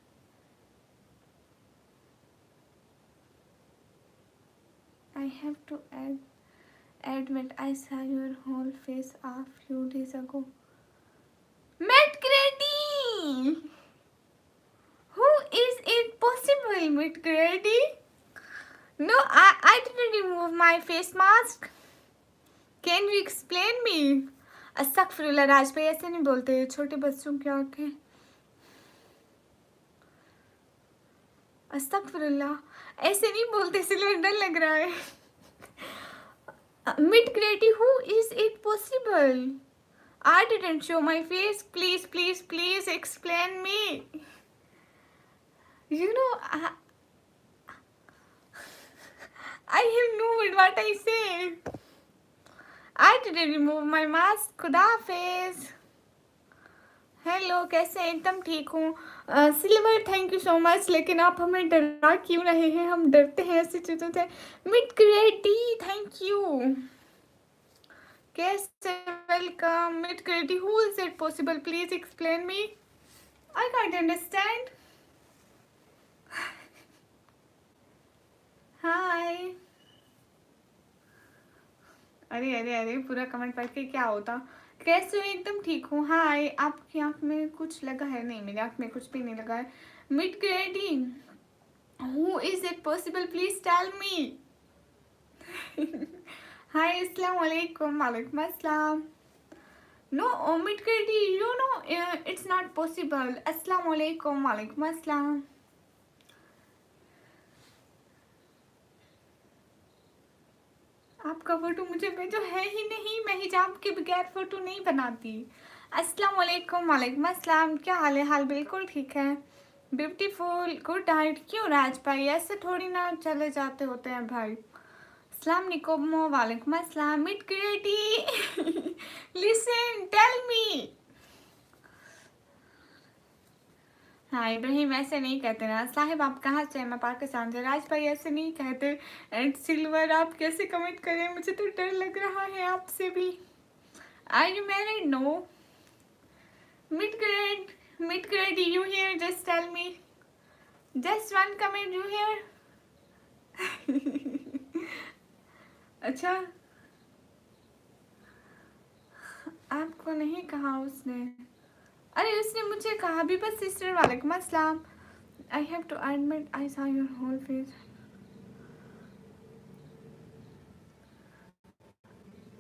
I have to admit I saw your whole face a few days ago. Matt Grady! Who is it possible, Matt Grady? No, I didn't remove my face mask. Can you explain me? अस्तगफिरुल्लाह। राज भाई ऐसे नहीं बोलते, छोटे बच्चों की आंखें। अस्तगफिरुल्लाह, ऐसे नहीं बोलते, इसलिए डर लग रहा है। Mid Grady, who is it possible? I didn't show my face. Please, please, please explain me. You know, I have no word what I say. I didn't remove my mask. खुदा हाफिज। हेलो, कैसे हैं? एकदम ठीक हूँ। Silver thank you so much. लेकिन आप हमें डरा क्यों रहे हैं? हम डरते हैं ऐसी चीज़ों से। मिड क्रिएटी थैंक यू। कैसे? वेलकम मिड क्रिएटी। Who is it possible? Please explain me. I can't understand. Hi. अरे अरे अरे, पूरा कमेंट पढ़ के क्या होता? कैसे हो? एकदम ठीक हूँ। हाय। आपकी आंख में कुछ लगा है? नहीं, मेरी आंख में कुछ भी नहीं लगा है। मिड क्रिएटी, who is it possible? Please tell me. Hi, अस्सलाम वालेकुम। वालेकुम अस्सलाम। नो मिड क्रिएटी, you know it's not possible. अस्सलाम वालेकुम। वालेकुम अस्सलाम। आपका फोटो मुझे भेजो। है ही नहीं, मैं हिजाब के बगैर फोटो नहीं बनाती। अस्सलाम वालेकुम। वालेकुम अस्सलाम। क्या हाल है? हाल बिल्कुल ठीक है। Beautiful good night. क्यों राज भाई, ऐसे थोड़ी ना चले जाते होते हैं भाई। अस्सलाम वालेकुम। वालेकुम अस्सलाम। मिड क्रिएटी, लिसन टेल मी। हाँ इब्राहिम, ऐसे नहीं कहते ना। साहिब आप कहाँ से? मैं पाकिस्तान से। राज भाई ऐसे नहीं कहते। एंड सिल्वर आप कैसे कमेंट करें? मुझे तो डर लग रहा है आपसे भी। Are you married? No. Mid grade you here? Just tell me, just one comment you here. अच्छा, आपको नहीं कहा उसने? अरे उसने मुझे कहा भी। बस सिस्टर वालेकुम अस्सलाम। I have to admit I saw your whole face.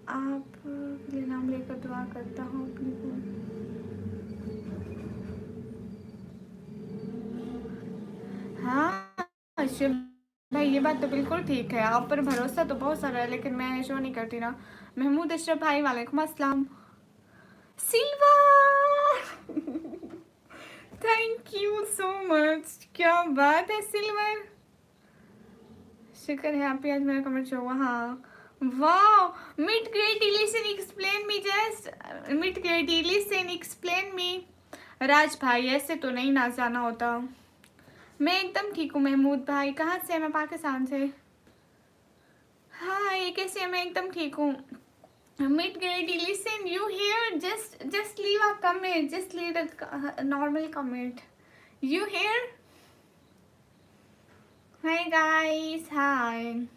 आप के लिए नाम लेकर दुआ करता हूँ अपनी हाँ शिव भाई, ये बात तो बिल्कुल ठीक है। आप पर भरोसा तो बहुत सारा है, लेकिन मैं शो नहीं करती ना। महमूद अशरफ भाई वालेकुम अस्सलाम। सिल्वा थैंक यू सो मच। क्या बात है सिल्वर, शुक्र है आप ही आज मेरा कमेंट शो हुआ। हाँ Wow, mid grade listen explain me just mid grade listen explain me। राज भाई ऐसे तो नहीं ना जाना होता। मैं एकदम ठीक हूँ महमूद भाई। कहाँ से? मैं पाकिस्तान से। हाँ ये कैसे? मैं एकदम ठीक हूँ। Mid grade listen you here just leave a comment, just leave a normal comment। You here? Hi guys, hi।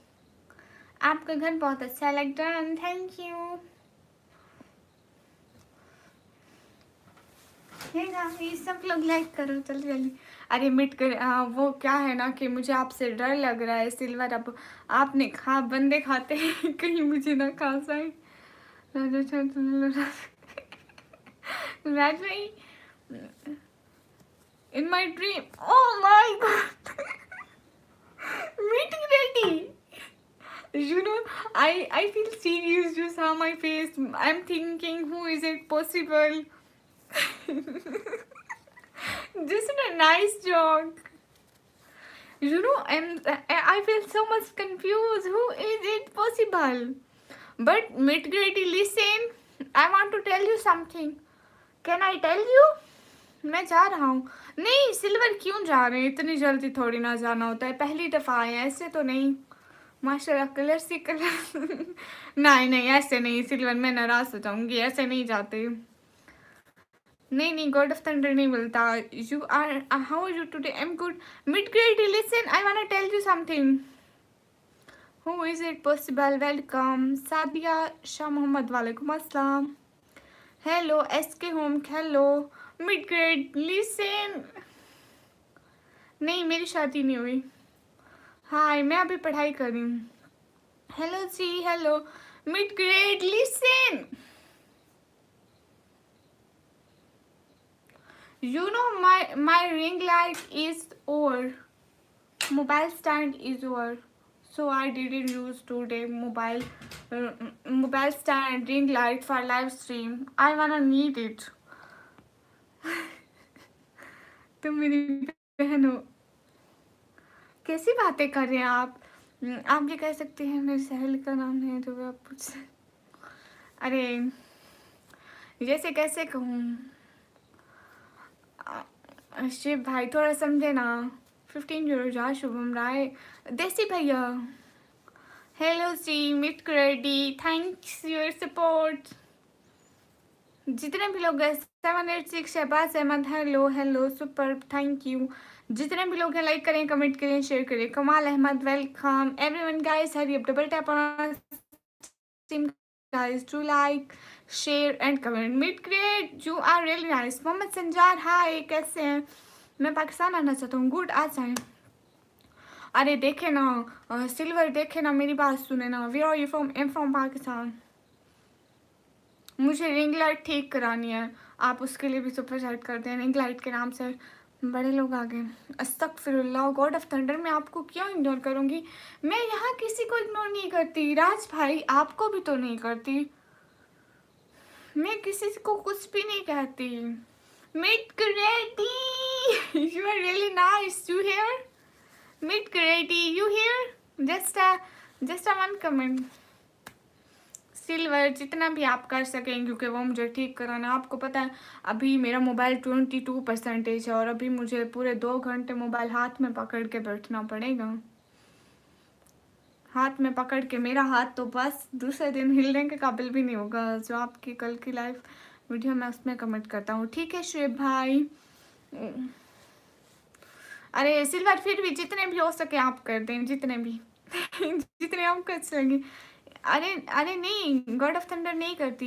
आपका घर बहुत अच्छा लग रहा है, थैंक यू। है ना, ये सब लोग लाइक करो जल्दी जल्दी। अरे मिट कर वो क्या है ना कि मुझे आपसे डर लग रहा है सिल्वर। अब आपने खा बंदे खाते हैं कहीं मुझे ना खा जाए। राज भाई in my dream, oh my god meet ready. You know, I feel serious just how my face. I'm thinking, who is it possible? Just a nice joke. You know, I feel so much confused. Who is it possible? But mid-grade, listen. I want to tell you something. Can I tell you? मैं जा रहा हूँ। नहीं silver क्यों जा रहे हैं? इतनी जल्दी थोड़ी ना जाना होता है, पहली दफ़ा आए हैं, ऐसे तो नहीं। माशाल्लाह कलर सी कलर नहीं नहीं ऐसे नहीं सिल्वर, मैं नाराज़ हो जाऊँगी, ऐसे नहीं जाते। नहीं नहीं गॉड ऑफ थंडर नहीं मिलता। You are how are you today? I am good. Mid grade listen, I want to tell you something. Who is it possible? Welcome Sadia Shah Mohammad, वालेकुम अस्सलाम। Hello S K home, hello. Mid grade listen. नहीं मेरी शादी नहीं हुई। हाय मैं अभी पढ़ाई कर रही हूँ। Hello ji hello. Mid grade listen. You know my ring light is over. Mobile stand is over. So I didn't use today mobile stand ring light for live stream. I wanna need it. तुम मेरी बहन हो। कैसी बातें कर रहे हैं आप? आप ये कह सकते हैं मेरी सहेली का नाम है तो आप पूछ। अरे जैसे कैसे कहूँ शिव भाई, थोड़ा समझे ना। 15 यूरो जा शुभम राय देसी भैया। हेलो जी मिट क्रेडी, थैंक्स योर सपोर्ट। जितने भी लोग हैं 786 Shahbaz Ahmed, hello hello super, thank you. जितने भी लोग हैं लाइक करें, कमेंट करें, शेयर करें। Kamal Ahmed welcome everyone guys, hurry up double tap on guys to like share and comment। मिड grade you are really nice. Mohammad Sanjar hi, कैसे हैं? मैं पाकिस्तान आना चाहता हूँ, गुड आ जाएं। अरे देखे ना सिल्वर, देखे ना मेरी बात सुने ना। Where are you from? Am from Pakistan. मुझे रिंग लाइट ठीक करानी है, आप उसके लिए भी सुपर चैट कर दें। रिंग लाइट के नाम से बड़े लोग आ गए। अस्तगफिरुल्लाह, गॉड ऑफ थंडर, मैं आपको क्यों इग्नोर करूँगी? मैं यहाँ किसी को इग्नोर नहीं करती। राज भाई आपको भी तो नहीं करती। मैं किसी को कुछ भी नहीं कहती। Mid grady you are really nice. You here? Mid grady you here? Just a one comment. Silver जितना भी आप कर सकें, क्योंकि वो मुझे ठीक कराना। आपको पता है अभी मेरा मोबाइल 22% है और अभी मुझे पूरे 2 घंटे मोबाइल हाथ में पकड़ के बैठना पड़ेगा। हाथ में पकड़ के मेरा हाथ तो बस दूसरे दिन हिलने के काबिल भी नहीं होगा। जो आपकी कल की लाइव वीडियो मैं उसमें कमेंट करता हूँ, ठीक है शुएब भाई? अरे सिल्वर फिर भी जितने भी हो सके आप कर दें, जितने भी जितने आप कर सकें। अरे अरे नहीं गॉड ऑफ थंडर नहीं करती।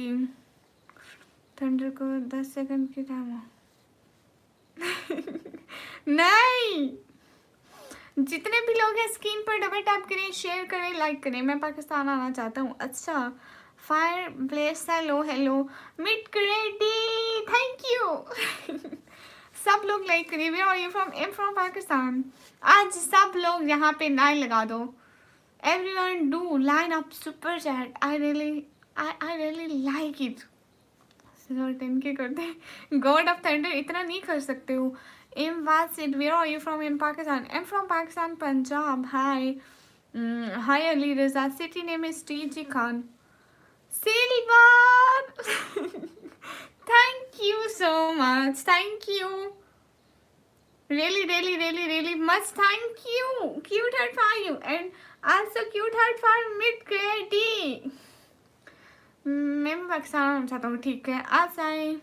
थंडर को 10 सेकंड की टाइम हो नहीं। जितने भी लोग हैं स्क्रीन पर डबल टैप करें, शेयर करें, लाइक करें। मैं पाकिस्तान आना चाहता हूँ। अच्छा फायर ब्लेस, हेलो हेलो। मिड क्रेडी थैंक यू सब लोग लाइक करिए। Where are you from? Am from Pakistan. आज सब लोग यहाँ पे लाइन लगा दो। Everyone do line up super chat. I really like it. 10 के करते गॉड ऑफ थंडर इतना नहीं कर सकते हो। एम वासिड, where are you from? In Pakistan. Am from Pakistan Punjab, hi. Hi Ali Reza. City name is TG Khan. Silver. Thank you so much. Thank you. Really, really, really, really much. Thank you. Cute heart for you, and also cute heart for Mid Grady. मैं भी पाकिस्तान आना चाहता हूँ. ठीक है, आ जाए.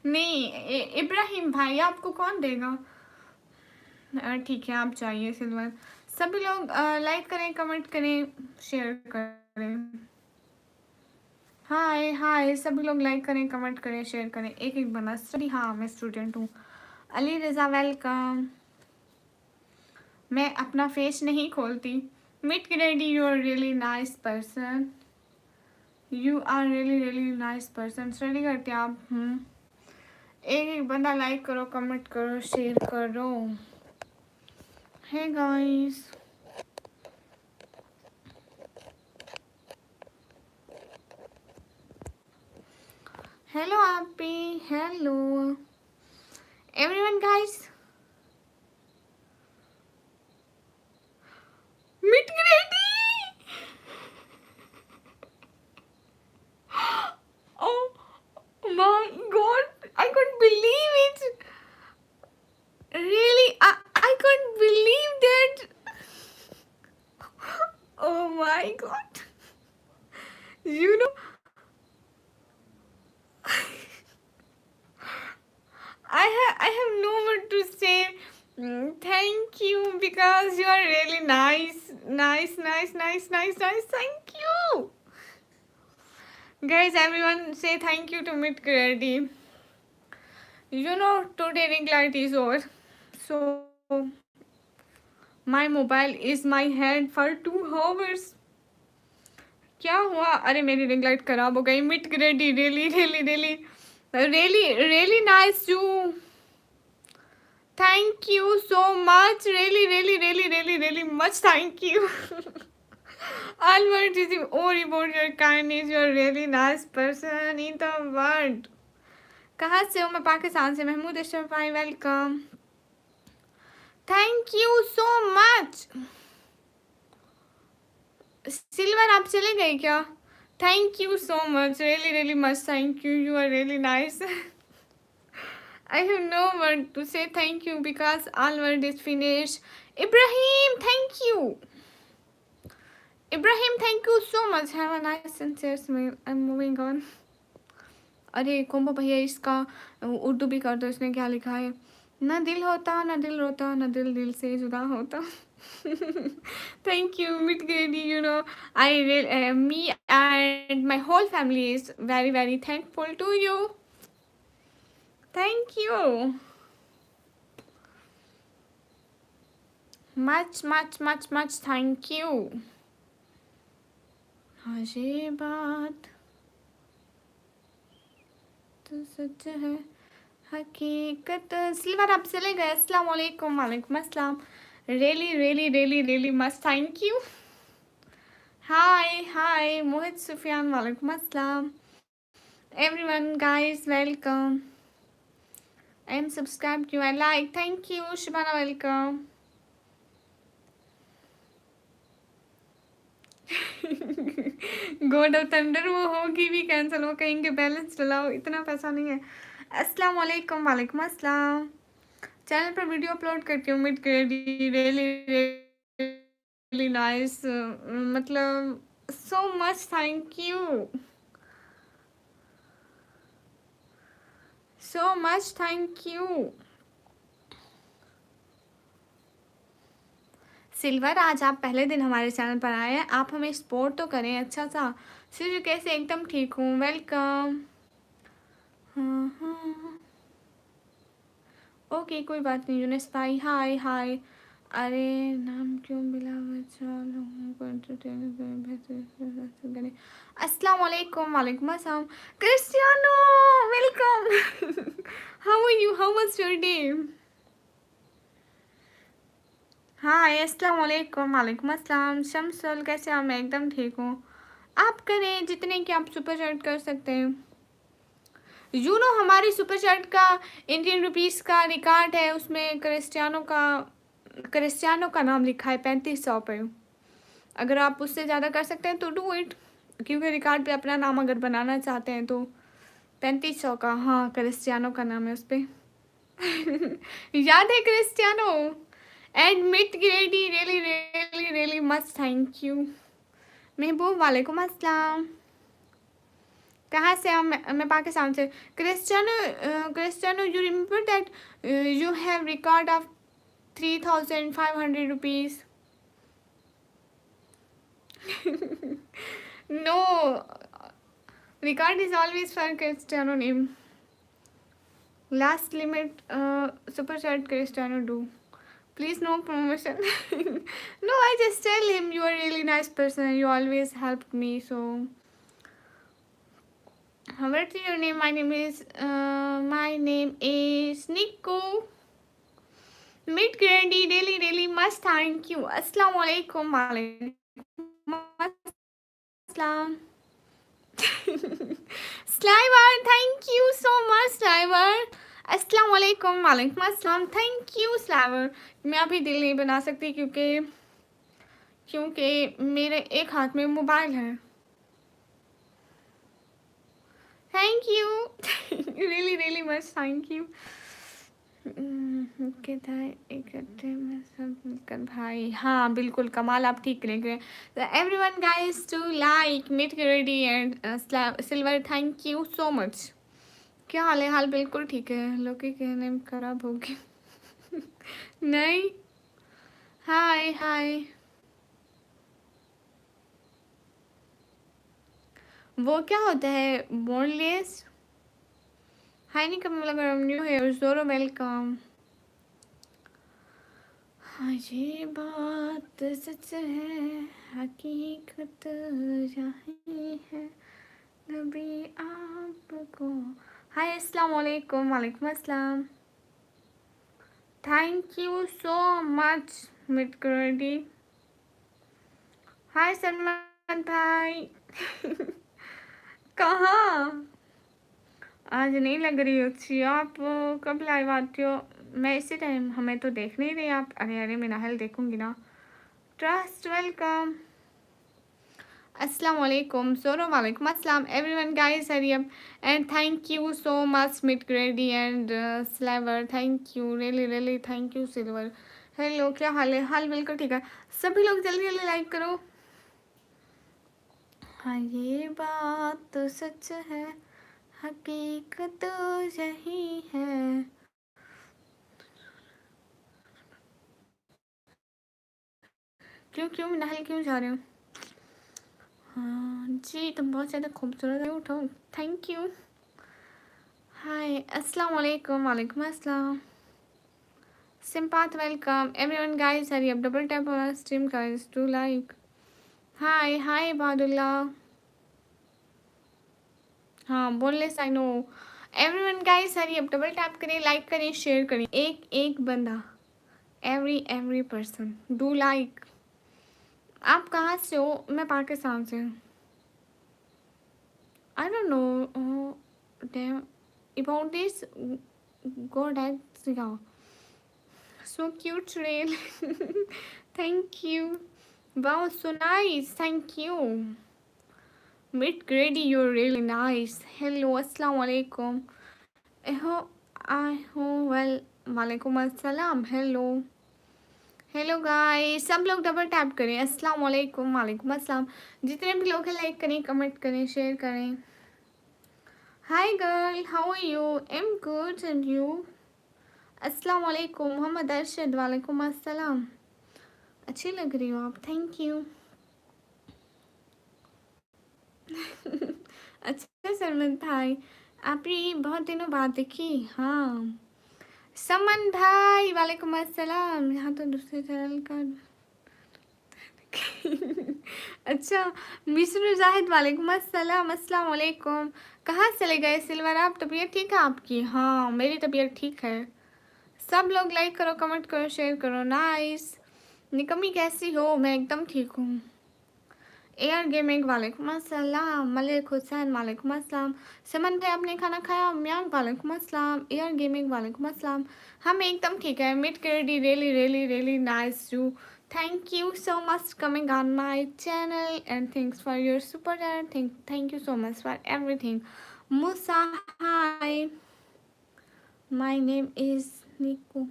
नहीं, इब्राहिम भाई आपको कौन देगा? ठीक है, आप जाइए सिल्वर. सभी लोग लाइक करें, कमेंट करें, शेयर करें. हाय हाय, सभी लोग लाइक करें, कमेंट करें, शेयर करें. एक एक बना स्टडी. हाँ, मैं स्टूडेंट हूँ. अली रज़ा वेलकम. मैं अपना फेस नहीं खोलती. Meet ready, you are really nice person. You are really really nice person. Study करते हैं आप. एक एक बंदा लाइक करो, कमेंट करो, शेयर करो. हे गाइस, हेलो आपी, हेलो एवरीवन गाइस. मिट ready. Oh my god, I couldn't believe it. Really, I couldn't believe that. Oh my god. You know, I have no word to say. Thank you, because you are really nice. Nice, nice, nice, nice, nice. Thank you. Guys, everyone say thank you to Mid Grady. You know, today ring light is over. So, my mobile is my hand for 2 hours. क्या हुआ? अरे मेरी ring light खराब हो गई. मिट ग्रेडी, really really really really really nice you. Thank you so much. Really really really really really much thank you. All words is all about your kindness. You are really nice person in the world. कहाँ से हो? मैं पाकिस्तान से. महमूद अशरफ भाई welcome. Thank you so much. Silver आप चले गए क्या? Thank you so much. Really really much thank you. You are really nice. I have no word to say thank you because all word is finished. Ibrahim, thank you. Ibrahim, thank you so much. Have a nice sincere smile. I'm moving on. अरे combo भैया, इसका उर्दू भी कर दो. इसने क्या लिखा है? ना दिल होता, ना दिल रोता, ना दिल दिल से जुदा होता. Thank you, Mid Grady. You know, me and my whole family is very very thankful to you. Thank you. Much much much much thank you. हाँ ये बात तो सच है, हकीकत. सिल्वर आप चले गए. अस्सलाम वालेकुम. वालेकुम अस्सलाम. Really really really really much thank you. Hi hi Mohit Sufiyan. वालेकुम अस्सलाम. Everyone guys welcome. I am subscribed to you. I like. Thank you. Shibana welcome. God of thunder वो होगी भी कैंसिल. वो कहेंगे बैलेंस डलाओ, इतना पैसा नहीं है. अस्सलाम वालेकुम. वालेकुम अस्सलाम. चैनल पर वीडियो अपलोड करती हूँ. मिड ग्रेडी रियली रियली नाइस. मतलब so much thank you. So much thank you. Silver, आज आप पहले दिन हमारे चैनल पर आए हैं. आप हमें सपोर्ट तो करें अच्छा सा. सिर्फ कैसे? एकदम ठीक हूँ. वेलकम. ओके, कोई बात नहीं. यूनिस भाई हाय हाय. अरे नाम क्यों बिला बचा लोगों को एंटरटेन. अस्सलाम वालेकुम. वालेकुम अस्सलाम. Cristiano welcome. How are you? How was your day? हाँ, अस्सलाम वालेकुम. वालेकुम अस्सलाम. शमसल कैसे हैं? मैं एकदम ठीक हूँ. आप करें जितने कि आप सुपर चैट कर सकते हैं. यू नो, हमारी सुपर चैट का इंडियन रुपीस का रिकॉर्ड है. उसमें क्रिस्टियानो का क्रिस्टियानो का नाम लिखा है 3500 पे। अगर आप उससे ज़्यादा कर सकते हैं तो डू इट, क्योंकि रिकॉर्ड पे अपना नाम अगर बनाना चाहते हैं तो 3500 का। हाँ, क्रिस्टियानो का नाम है उस पर। याद है Cristiano? Admit grady, really really really much thank you. Mehboob वालेकुम अस्सलाम। कहाँ से? मैं पाकिस्तान से। Cristiano you remember that you have record of 3,500 rupees? No, record is always for Cristiano name. Last limit super chat Cristiano do. Please no promotion. No, I just tell him you are a really nice person. You always helped me. So, what's your name? My name is Nico. Mid Grandi, really really much thank you. Assalamu alaikum. Walaikum assalam. Sliver, thank you so much Sliver. अस्सलाम वालेकुम। वालेकुम अस्सलाम। Thank you sliver. मैं अभी दिल नहीं बना सकती क्योंकि मेरे एक हाथ में मोबाइल है। Thank you. Really really much thank you. इकट्ठे में सब मिलकर भाई। हाँ बिल्कुल कमाल, आप ठीक करेंगे। Everyone guys to like meet ready and Silver, thank you so much. क्या हाल है? हाल बिल्कुल ठीक है। लोकी कहने में खराब होगी। नहीं। हाय हाय। वो क्या होता है? बोनलेस। हाय नहीं कम लगा, न्यू है जोरो वेलकम। हाँ ये बात सच है, हकीकत यही है, नबी आपको। हाय अस्सलाम वालेकुम। वालेकुम अस्सलाम। थैंक यू सो मच मिटकर्डी। हाय सलमान भाई। कहाँ? आज नहीं लग रही हो अच्छी। आप कब लाइव आती हो? मैं इसी टाइम, हमें तो देख नहीं रही आप। अरे अरे मैं नाहल देखूंगी ना। Trust welcome. अस्सलाम वालेकुम। सोरो वालेकुम अस्सलाम। Everyone guys hurry up and thank you so much मिट ग्रेडी एंड स्लेवर, thank you really really thank you silver. Hello क्या हाल है? हाल बिल्कुल ठीक है। सभी लोग जल्दी जल्दी लाइक करो। हाँ ये बात तो सच है, हकीकत यही है। क्यों नहल क्यों जा रहे हो? हाँ जी तुम बहुत ज़्यादा खूबसूरत है। उठो। Thank you. हाय अस्सलाम वालेकुम। वालेकुम अस्सलाम। सिंपाथ welcome. Everyone guys hurry up double tap on stream guys to like. Hi hi बादुल्ला। हाँ boneless I know. Everyone guys hurry up double tap करें, लाइक करें, शेयर करें। एक एक बंदा, एवरी पर्सन डू लाइक। आप कहाँ से हो? मैं पाकिस्तान से हूँ। I don't know damn about this god at yeah, so cute today. Thank you. Wow, so nice. Thank you. Mid grady, you're really nice. Hello, assalamu alaikum. I ho well, वालेकुम अस्सलाम। Hello hello guys, सब लोग double tap करें। अस्सलाम वालेकुम। वालेकुम अस्सलाम। जितने भी लोग हैं लाइक करें, कमेंट करें, शेयर करें। Hi girl, how are you? I am good and you? अस्सलाम वालेकुम। मोहम्मद अरशद, वालेकुम अस्सलाम। अच्छी लग रही हो आप, थैंक यू। अच्छा सरमन भाई, आपने बहुत दिनों बाद देखी। हाँ समन भाई, वालेकुम अस्सलाम। यहाँ तो दूसरे चैनल का। अच्छा मिस्र जाहिद, वालेकुम अस्सलाम। अस्सलाम वालेकुम। कहाँ चले गए सिल्वर आप? तबीयत ठीक है आपकी? हाँ मेरी तबीयत ठीक है। सब लोग लाइक करो, कमेंट करो, शेयर करो। नाइस। निकम्मी कैसी हो? मैं एकदम ठीक हूँ। एयर गेमिंग वालेकुम अस्सलाम, मलिक हुसैन वालेकुम अस्सलाम, समन भाई आपने खाना खाया, म्यांग वालेकुम अस्सलाम, एयर गेमिंग वालेकुम अस्सलाम। हम एकदम ठीक है। Mid Cradle really really really nice you, thank you so much coming on my channel and thanks for your super chat, thank you so much for everything. Musa hi, my name is निको।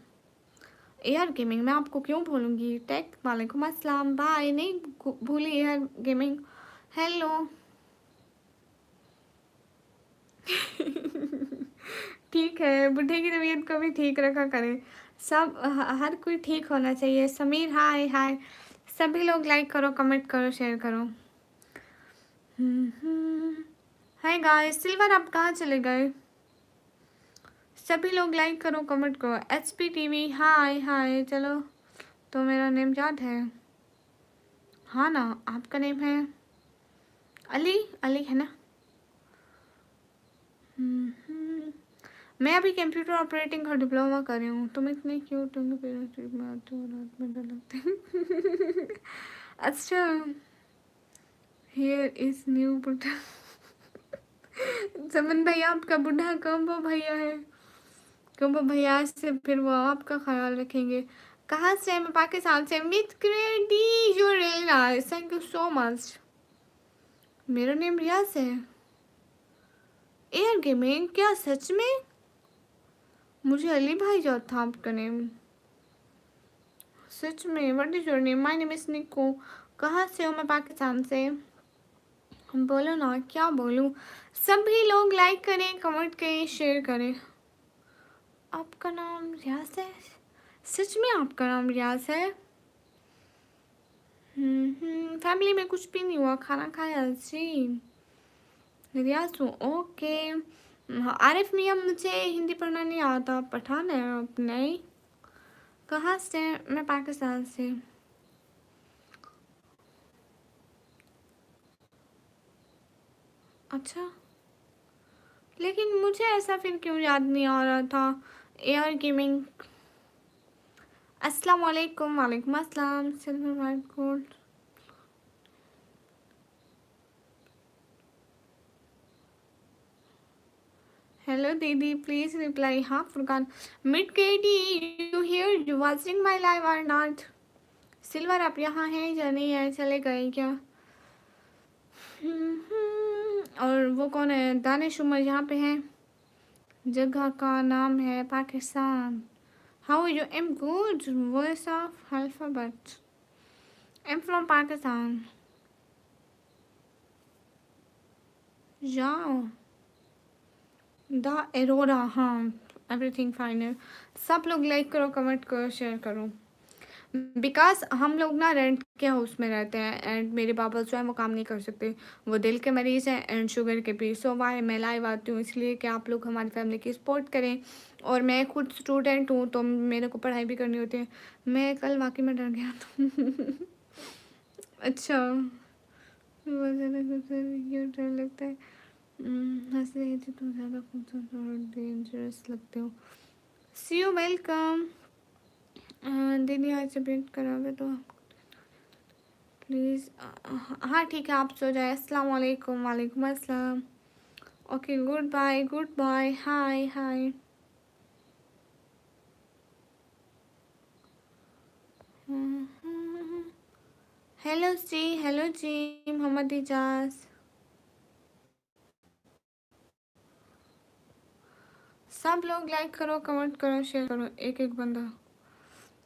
Air gaming मैं आपको क्यों भूलूंगी। Take वालेकुम अस्सलाम, bye, नहीं भूली air gaming, hello. ठीक है, बुढ़े की तबीयत को भी ठीक रखा करें। सब हर कोई ठीक होना चाहिए। समीर हाय हाय, सभी लोग लाइक करो, कमेंट करो, शेयर करो। हाय गाइस, सिल्वर आप कहाँ चले गए? सभी लोग लाइक करो, कमेंट करो। एचपी टीवी हाय हाय। चलो, तो मेरा नेम याद है? हाँ ना, आपका नेम है अली, अली है ना? मैं अभी कंप्यूटर ऑपरेटिंग का डिप्लोमा कर रही हूँ। तुम इतने क्यूट होंगे, पेरेंट्स में आते हो, रात में डर लगते हैं। अच्छा, हियर इज न्यू बुढ़ा। समन भैया आपका बुढ़ा कम्बो भैया है। कम्बो भैया से फिर वो आपका ख्याल रखेंगे। कहाँ से? मैं पाकिस्तान से। Myth Cradle you really nice, thank you so much. मेरा नेम रियाज है। एयर गेमिंग क्या सच में? मुझे अली भाई जो था आपका नेम, सच में? What is your name? My name is निको। कहाँ से हो? मैं पाकिस्तान से। बोलो ना, क्या बोलूँ? सभी लोग लाइक करें, कमेंट करें, शेयर करें। आपका नाम रियाज है? सच में आपका नाम रियाज है? फैमिली में कुछ भी नहीं हुआ, खाना खाया जी। रियाज हूँ, ओके। आरिफ मियाँ, मुझे हिंदी पढ़ना नहीं आता, पठान है आप? नहीं। कहाँ से? मैं पाकिस्तान से। अच्छा, लेकिन मुझे ऐसा फिर क्यों याद नहीं आ रहा था। एयर गेमिंग अस्सलाम वालेकुम, वालेकुम अस्सलाम। सिल्वर वाइट गोल्ड, हेलो दीदी, प्लीज रिप्लाई। हाँ Furqan, mid KD you here, you watching my live और नॉट? सिल्वर आप यहाँ हैं या नहीं है, चले गए क्या? और वो कौन है? दानिश उमर यहाँ पे है। जगह का नाम है Pakistan. How you? Am good, voice of alphabet, M from Pakistan. जाओ द एरोरा, हाँ एवरीथिंग फाइन है। सब लोग लाइक करो, कमेंट करो, शेयर करो। बिकॉज हम लोग ना रेंट के हाउस में रहते हैं एंड मेरे पापा जो है वो काम नहीं कर सकते, वो दिल के मरीज़ हैं एंड शुगर के भी। सो वाई मैं लाइव आती हूँ इसलिए कि आप लोग हमारी फैमिली की सपोर्ट करें। और मैं खुद स्टूडेंट हूँ तो मेरे को पढ़ाई भी करनी होती है। मैं कल वाकई में डर गया था। अच्छा, बहुत ज़्यादा खूबसूरत, क्यों डर लगता है? हंस रही थी, तुम ज़्यादा खूबसूरत और डेंजरस लगते हो। सी यू, वेलकम। दीदी आज से वेट कराओगे तो प्लीज़। हाँ ठीक है, आप सो जाए। अस्सलाम वालेकुम, वालेकुम अस्सलाम। Okay, good bye, good bye, hi hi. Hello जी, हेलो जी, मोहम्मद इजाज। सब लोग लाइक करो, कमेंट करो, शेयर करो, एक एक बंदा।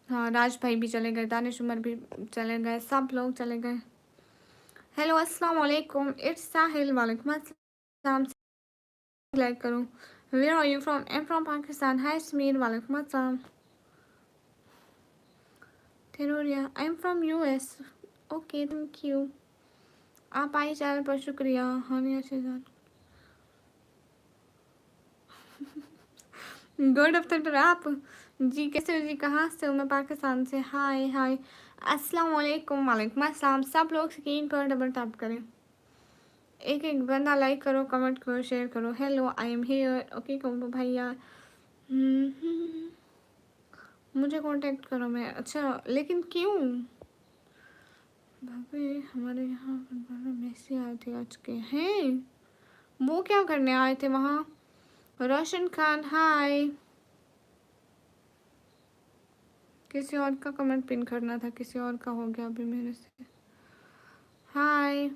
हाँ, राज भाई भी चले गए, दानिश उमर भी चले गए, सब लोग चले गए। हेलो, अस्सलाम वालेकुम, इट्स साहिल, वालेकुम अस्सलाम। लाइक करो। Where are you from? I am from Pakistan. Hi Sameer, वालेकुम अस्सलाम। थेरोरिया, I am from US. Okay, thank you. आप आई चैनल पर शुक्रिया। हानिया शहजाद, गुड आफ्टरनून आप जी, कैसे हो जी? कहाँ से हो? मैं पाकिस्तान से। हाय हाय, अस्सलाम वालेकुम, वालेकुम अस्सलाम। सब लोग स्क्रीन पर डबल टैप करें, एक एक बंदा लाइक करो, कमेंट करो, शेयर करो। Hello, I am here. Okay कहो भैया। मुझे कांटेक्ट करो मैं। अच्छा, लेकिन क्यों? भाभी हमारे यहाँ मेसी आए थे आज के हैं। वो क्या करने आए थे वहाँ? रोशन खान हाय। किसी और का कमेंट पिन करना था, किसी और का हो गया अभी मेरे से। हाय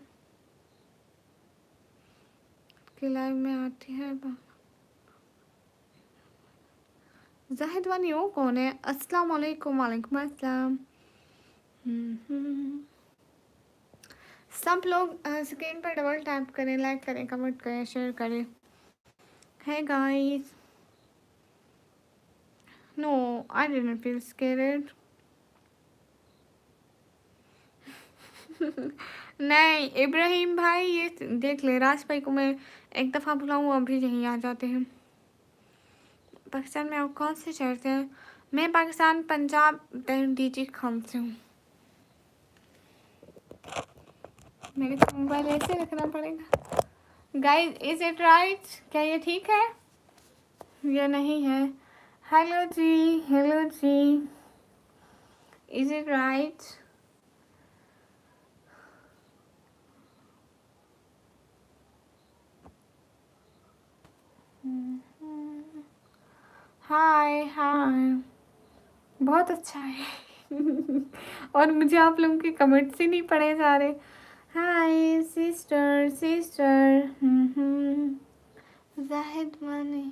के लाइव में आती है जाहिद वानी। वो कौन है? अस्सलाम वालेकुम। वालेकुम अस्सलाम। सब लोग स्क्रीन पर डबल टैप करें, लाइक करें, कमेंट करें, शेयर करें। Hey guys. No, I didn't feel scared. नहीं इब्राहिम भाई, ये देख ले, राज भाई को मैं एक दफ़ा बुलाऊँ अभी यहीं आ जाते हैं। पाकिस्तान में आप कौन से शहर से हैं? मैं पाकिस्तान पंजाब डीजी खान से हूँ। मेरे को मोबाइल ऐसे रखना पड़ेगा। Guys is it right? क्या ये ठीक है या नहीं है? Hello ji, hello ji, is it right? Hi hi, बहुत अच्छा है। और मुझे आप लोगों के कमेंट्स ही नहीं पढ़े जा रहे। हाय सिस्टर सिस्टर। जाहिद मानी।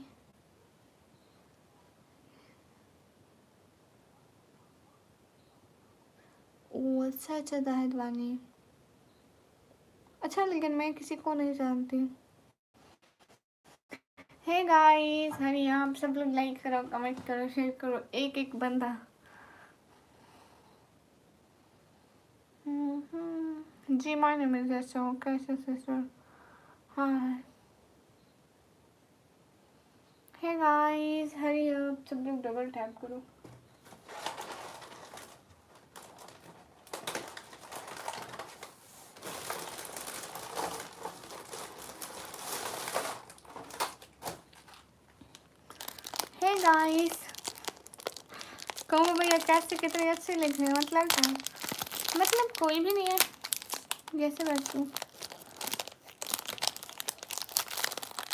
ओ अच्छा अच्छा, जाहिद वानी। अच्छा, लेकिन मैं किसी को नहीं जानती। हे गाइस, हरी आप सब लोग लाइक करो, कमेंट करो, शेयर करो, एक एक बंदा। जी माय नेम इज जैसो। कैसे सिस्टर? हाय। हे गाइस, हरी आप सब लोग डबल टैप करो। हे गाइस, कहो भैया कैसे, कितने अच्छे लिख रहे हैं। मतलब क्या? मतलब कोई भी नहीं है, जैसे बैठती हूँ।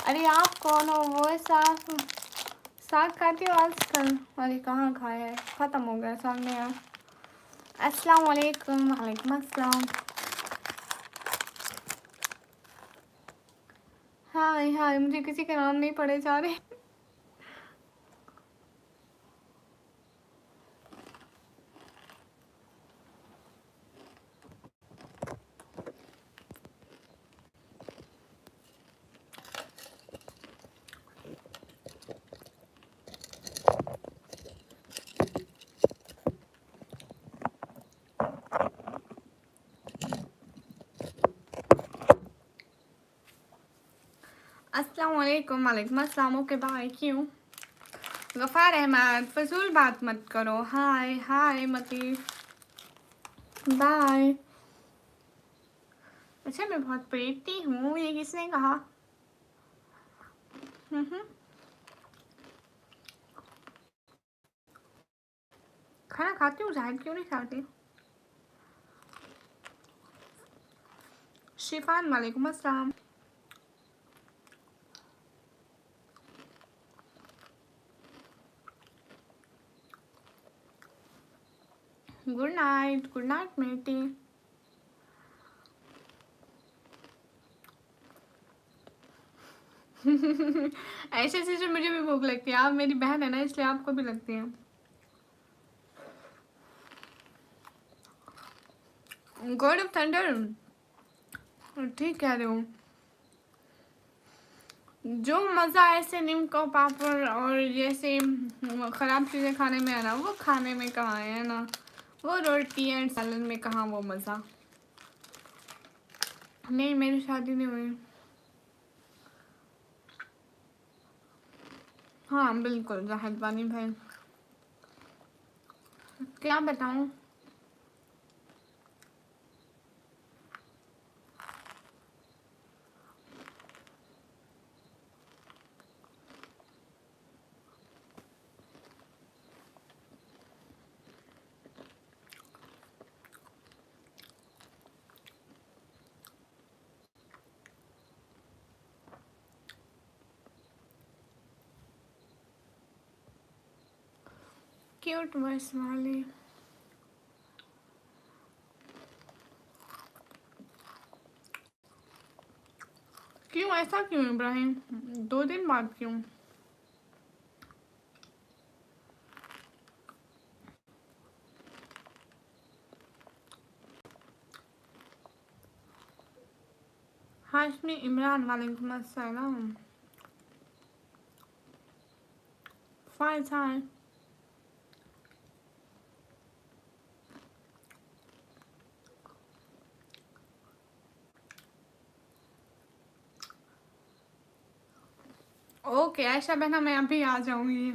अरे आप कौन हो? वो साग साग खाती हो आजकल? अरे कहाँ खाया है, ख़त्म हो गया साग में यार। अस्सलाम वालेकुम। वालेकुम अस्सलाम। हाय हाय, मुझे किसी के नाम नहीं पढ़े जा रहे। अस्सलाम वालेकुम। वालेकुम अस्सलाम। Okay bye. क्यों? गफ़ार अहमद, फजूल बात मत करो। हाय हाय मती, बाय। अच्छा मैं बहुत प्रीति हूँ, ये किसने कहा? खाना खाती हूँ जाहिद, क्यों नहीं खाती? शिफान वालेकुम अस्सलाम। गुड नाइट मेटी। ऐसे ऐसे मुझे भी भूख लगती है। आप मेरी बहन है ना, इसलिए आपको भी लगती है। गॉड ऑफ थंडर, ठीक कह रहे हो। जो मज़ा ऐसे नीम का पापड़ और जैसे ख़राब चीज़ें खाने में है ना, वो खाने में कहाँ है ना। वो रोटी एंड सैलड में कहाँ वो मज़ा। नहीं मेरी शादी नहीं हुई। हाँ बिल्कुल जाहिद बानी भाई, क्या बताऊँ। क्यूट वॉइस वाले। क्यों ऐसा क्यों इब्राहिम, 2 दिन बाद क्यों? हाशमी इमरान वालेकुम अस्सलाम। फाइज हाय। ओके आयशा बहना, मैं अभी आ जाऊंगी।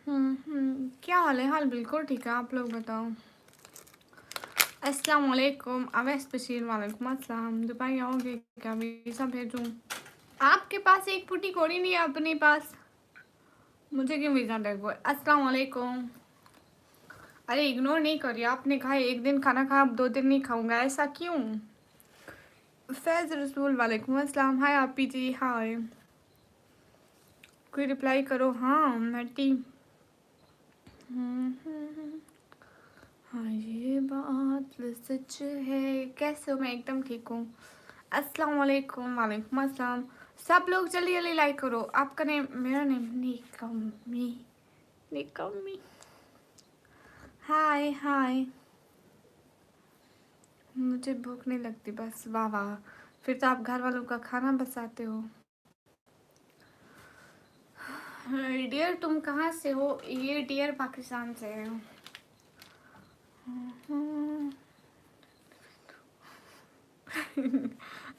क्या हाल है? हाल बिल्कुल ठीक है, आप लोग बताओ। अस्सलाम वालेकुम अवैस बशीर वालेकुम अस्सलाम। दुबई आओगे क्या? वीज़ा भेजूं? आपके पास एक फुटी कोड़ी नहीं है अपने पास, मुझे क्यों वीज़ा देखो? अस्सलाम वालेकुम। अरे इग्नोर नहीं करिए, आपने कहा एक दिन खाना खा, अब 2 दिन नहीं खाऊंगा, ऐसा क्यों? फैज़ रसूल वालेकुम अस्सलाम। हाय आपी जी, हाय। कोई रिप्लाई करो। हाँ मटी। हाँ ये बात सच है। कैसे हो? मैं एकदम ठीक हूँ। अस्सलाम वालेकुम। वालेकुम अस्सलाम। सब लोग जल्दी जल्दी लाइक करो। आपका नेम, मेरा नेम निकम्मी। निकम्मी। हाय हाय। मुझे भूख नहीं लगती बस। वाह वाह, फिर तो आप घर वालों का खाना बसाते हो। डियर तुम कहाँ से हो? ये डियर पाकिस्तान से है।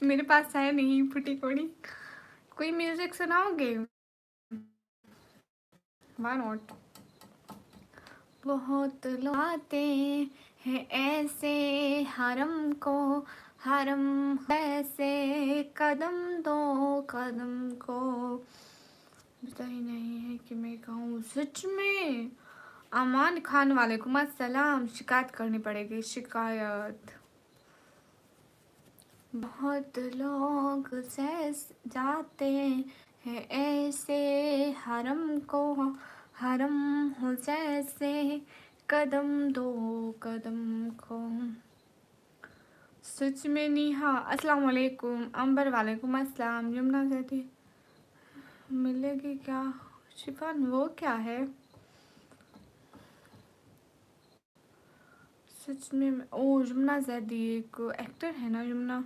मेरे पास है नहीं फुटी कोड़ी। कोई म्यूजिक सुनाओगे? Why not. बहुत लोग आते हैं ऐसे हरम को, हरम ऐसे कदम दो कदम को। पता ही नहीं है कि मैं कहूँ सच में। अमान खान वालेकुम अस्सलाम। शिकायत करनी पड़ेगी, शिकायत। बहुत लोग सैस जाते हैं ऐसे हरम को, हरम हो जैसे कदम दो कदम को। सच में निहा। अस्सलाम वालेकुम। अंबर वालेकुम अस्सलाम। यमुना कहती मिलेगी क्या? शिफान वो क्या है? सच में ओ यमुना जैदी एक एक्टर है ना, यमुना।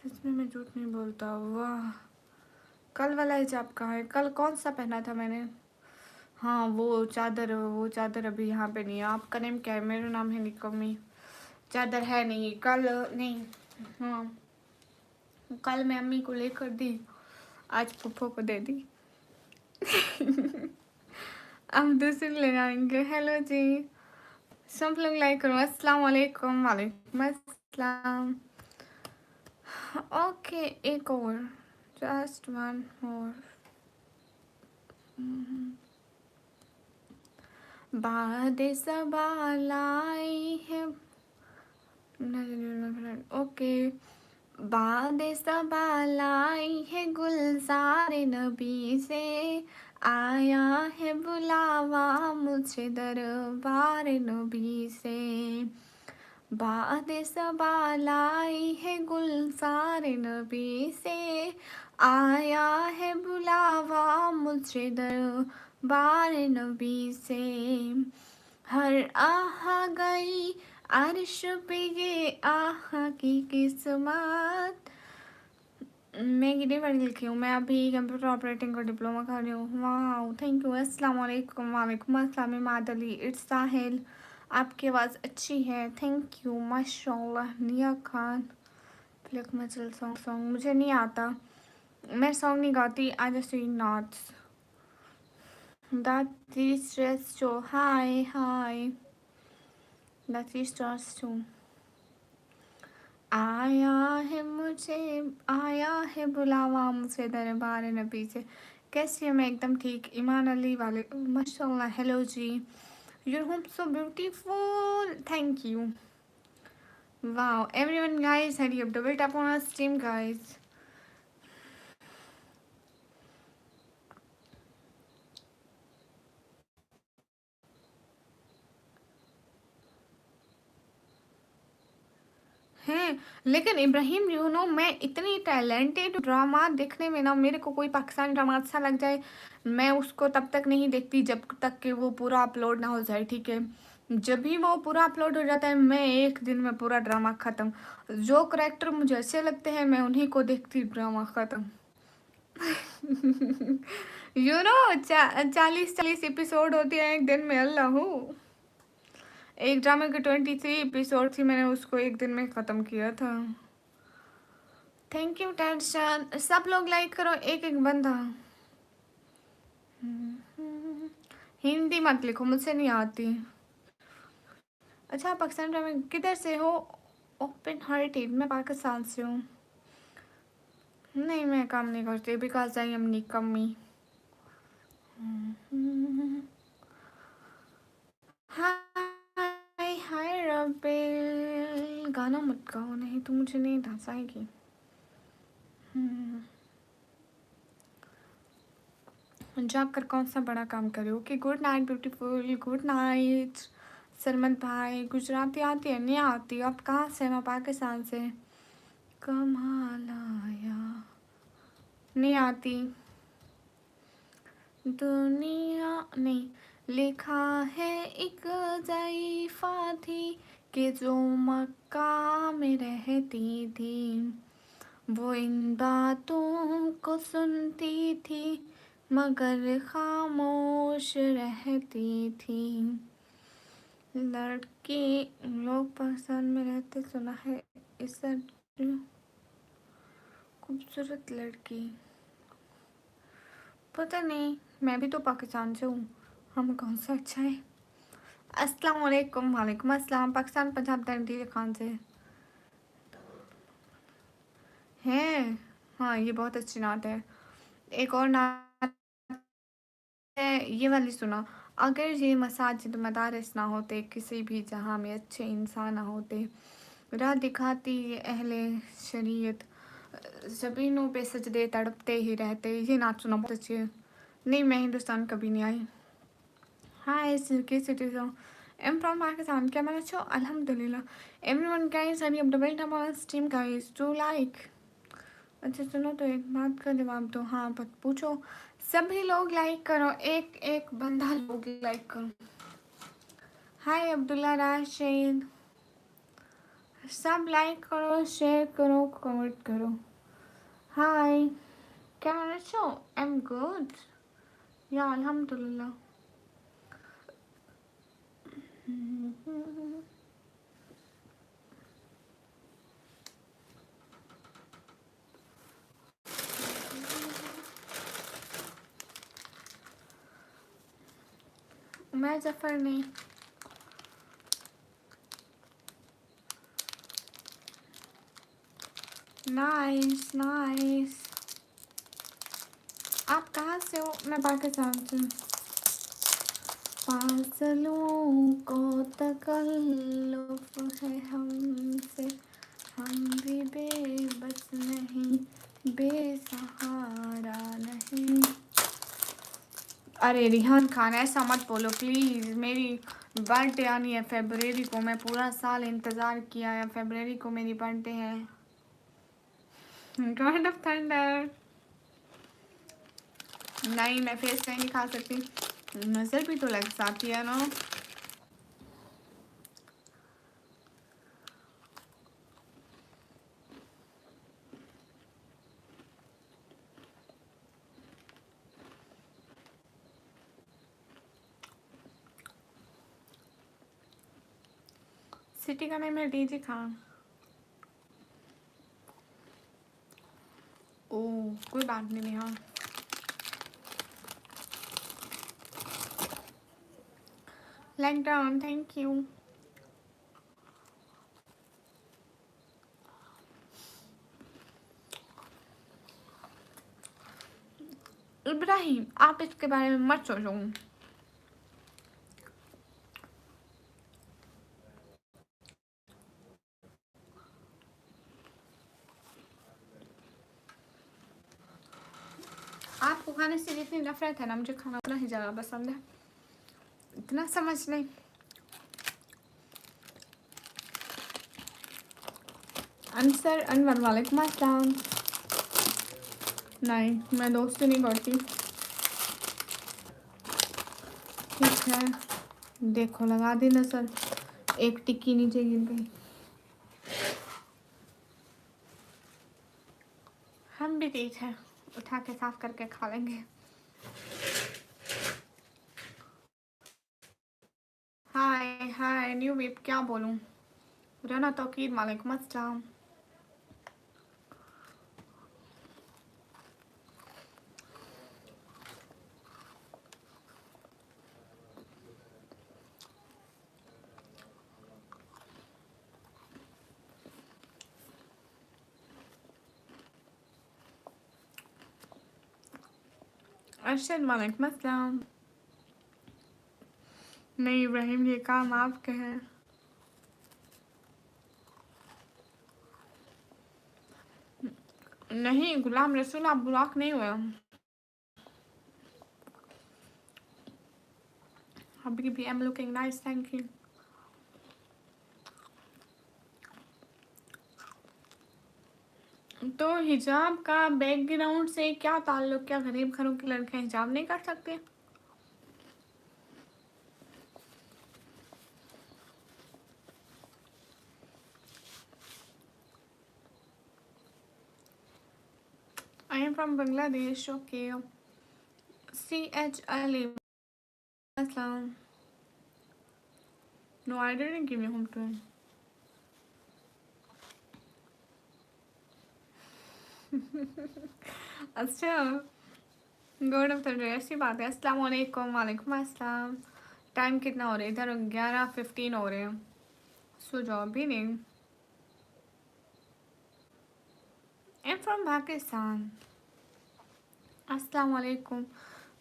सच में मैं झूठ नहीं बोलता। वाह। कल वाला हिजाब कहाँ है? कल कौन सा पहना था मैंने? हाँ वो चादर, वो चादर अभी यहाँ पे नहीं है। आपका नेम क्या है? मेरा नाम है निकमी। चादर है नहीं, कल नहीं। हाँ कल मैं अम्मी को लेकर दी, आज पप्पो को दे दी। अब दूसरी ले आएंगे। हेलो जी, सब लोग लाइक करो। अस्सलाम वालेकुम। वालेकुम अस्सलाम। ओके एक और, जस्ट वन मोर। बाद सबालाई है। ओके। बाद सबालाई है गुलजार नबी से, आया है बुलावा मुझे दरबार नबी से। बाद सबालाई है गुलजार नबी से, आया है बुलावा मुझे दरबार नबी से। हर आह गई अर्श पे ये आह की किस्मत। मैं गिने पढ़ी लिखी हूँ। मैं अभी कंप्यूटर ऑपरेटिंग का डिप्लोमा कर रही हूँ। वाह थैंक यू। अस्सलाम वालेकुम। वालेकुम अस्सलाम। मादली इट्स साहिल। आपकी आवाज़ अच्छी है, थैंक यू माशाल्लाह। निया खान। फ्लिक मचल सॉन्ग मुझे नहीं आता, मैं सॉन्ग नहीं गाती। I just sing notes that stress to. Hi hi that stress to. आया है मुझे, आया है बुलावा मुझे दरबार नबी से। कैसी है? मैं एकदम ठीक। ईमान अली वाले माशाल्लाह। हेलो जी, your home so beautiful, thank you. Wow, everyone guys, hurry up, double tap on our stream guys. हैं। लेकिन इब्राहिम मैं इतनी टैलेंटेड ड्रामा देखने में ना, मेरे को कोई पाकिस्तानी ड्रामा अच्छा लग जाए, मैं उसको तब तक नहीं देखती जब तक कि वो पूरा अपलोड ना हो जाए, ठीक है। जब भी वो पूरा अपलोड हो जाता है, मैं एक दिन में पूरा ड्रामा ख़त्म। जो करेक्टर मुझे अच्छे लगते हैं मैं उन्हीं को देखती, ड्रामा ख़त्म। 40-40 एपिसोड होती है एक दिन में, अल्लाह हूँ। एक ड्रामे के 23 एपिसोड थी, मैंने उसको एक दिन में ख़त्म किया था। थैंक यू टेंशन, सब लोग लाइक करो, एक एक बंदा। हिंदी मत लिखो, मुझसे नहीं आती। अच्छा, पाकिस्तान ड्रामे किधर से हो? ओपन हार्टेड, मैं पाकिस्तान से हूँ। नहीं, मैं काम नहीं करती बिकॉज आई एम निकम्मी। हाय हाय रबेल, गाना मत गाओ, नहीं तो मुझे नहीं हंसाएगी। जाकर कौन सा बड़ा काम करे। Okay, good night beautiful, good night. Sarmat भाई, गुजराती आती है? नहीं आती। आप कहाँ से? मैं पाकिस्तान से। कमाल आया, नहीं आती। दुनिया नहीं, लिखा है एक ज़ईफ़ा थी कि जो मक्का में रहती थी, वो इन बातों को सुनती थी मगर खामोश रहती थी। लड़की लोग पाकिस्तान में रहते, सुना है इस खूबसूरत लड़की। पता नहीं, मैं भी तो पाकिस्तान से हूँ, हम कौन सा अच्छा है। अस्सलाम वालेकुम। वालेकुम अस्सलाम। पाकिस्तान, पंजाब, दंडी खान से हैं। हाँ, ये बहुत अच्छी नात है। एक और नात है, ये वाली सुना। अगर ये मसाजिद मदारिस ना होते, किसी भी जहाँ में अच्छे इंसान ना होते, राह दिखाती ये अहले शरीयत, ज़मीनों पे सजदे तड़पते ही रहते। ये नात सुना, बहुत अच्छी है। नहीं, मैं हिंदुस्तान कभी नहीं आई। Hi silky citizen, am from Pakistan. क्या मैंने अच्छा? अल्हम्दुलिल्लाह। Everyone guys, hurry up double tap on stream guys to like. अच्छा सुनो, तो एक बात का जवाब दो। हाँ, बट पूछो। सभी लोग लाइक करो, एक एक बंदा लोग लाइक करो। हाय अब्दुल्ला राशिद, सब लाइक करो, शेयर करो, कमेंट करो। हाय, क्या मैंने अच्छा? आई एम गुड या अल्हम्दुलिल्लाह। मैं जफर नहीं। Nice nice. आप कहाँ से हो? मैं पाकिस्तान से हूँ। फासलों को तकल्लुफ़ है हमसे, हम भी बेबस नहीं, बेसहारा नहीं। अरे रिहान खान, ऐसा मत बोलो प्लीज़। मेरी बर्थडे आनी है फरवरी को, मैं पूरा साल इंतज़ार किया है, फरवरी को मेरी बर्थडे है। गॉड ऑफ थंडर। नहीं, मैं फेस नहीं दिखा सकती, नज़र भी तो लग जाती है ना। सिटी का नेम है डीजी खान। ओह, कोई बात नहीं। हाँ, like down, thank you. Ibrahim, आप इसके बारे में मत सोचो। आपको खाने से जितनी नफरत है ना, मुझे खाना उतना ही ज़्यादा पसंद है। इतना समझ नहीं। अंसर अनवर वालेकुम अस्सलाम। नहीं, मैं दोस्ती नहीं करती। ठीक है, देखो लगा दी नजर, एक टिक्की नीचे गिर गई। हम भी तेज हैं, उठा के साफ करके खा लेंगे। हाय हाय न्यू वीप, क्या बोलूं। रना तौकीर वालेकुम अस्सलाम। अरशद वालेकुम अस्सलाम। नहीं इब्राहिम, ये काम आपके हैं। नहीं गुलाम रसूल, आप ब्लॉक नहीं हुए। Habibi, I'm looking nice, thank you. तो हिजाब का बैकग्राउंड से क्या ताल्लुक? क्या गरीब घरों के लड़के हिजाब नहीं कर सकते? I am from Bangladesh. Okay. CH Ali. Aslam. No, I didn't give you home to him. अच्छा, गुड आफ्टरनून, ऐसी बात है। अस्सलाम वालेकुम। वालेकुम अस्सलाम। टाइम कितना हो रहा है इधर? 11:15 हो रहे हैं। सो जाओ भी नहीं। I am from Pakistan. अस्सलाम वालेकुम।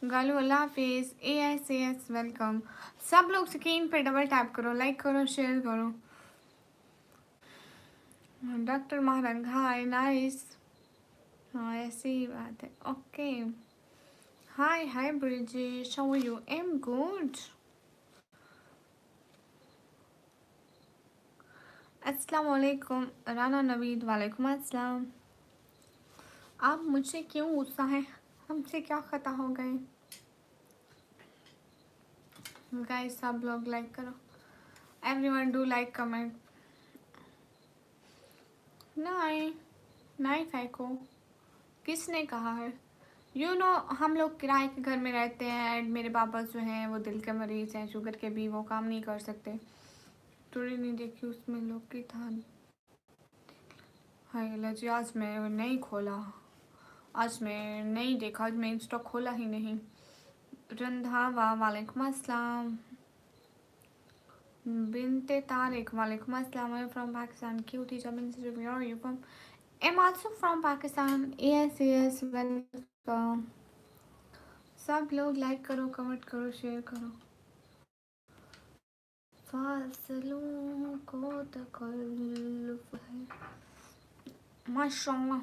गालू अल्लाह हाफिज़। AICS welcome. सब लोग स्क्रीन पे डबल टैप करो, लाइक करो, शेयर करो। Doctor Mahrang hi, nice. हाँ ऐसी ही बात है। Okay, hi hi Brijesh, how are you? Am good. अस्सलाम वालेकुम राना नवीद, वालेकुम अस्सलाम। आप मुझसे क्यों गुस्सा है? हमसे क्या खता हो गए? गाइस सब लोग लाइक करो, एवरीवन डू लाइक कमेंट। नहीं नहीं फेंको, किसने कहा है? यू नो हम लोग किराए के घर में रहते हैं एंड मेरे पापा जो हैं वो दिल के मरीज़ हैं, शुगर के भी, वो काम नहीं कर सकते। थोड़ी नहीं देखी उसमें लोग की था। हाय लजी, आज मैं नहीं खोला, आज मैं नहीं देखा, आज मैं इंस्टा खोला ही नहीं। रंधावा वालेकुम अस्सलाम। बिनते तारिक वालेकुम अस्सलाम। I am from Pakistan. Cutie Jabeen से where are you from? I am also from Pakistan. AICS welcome. सब लोग लाइक करो, कमेंट करो, शेयर करो। फासलों को तकल्लुफ़ है। माशाल्लाह।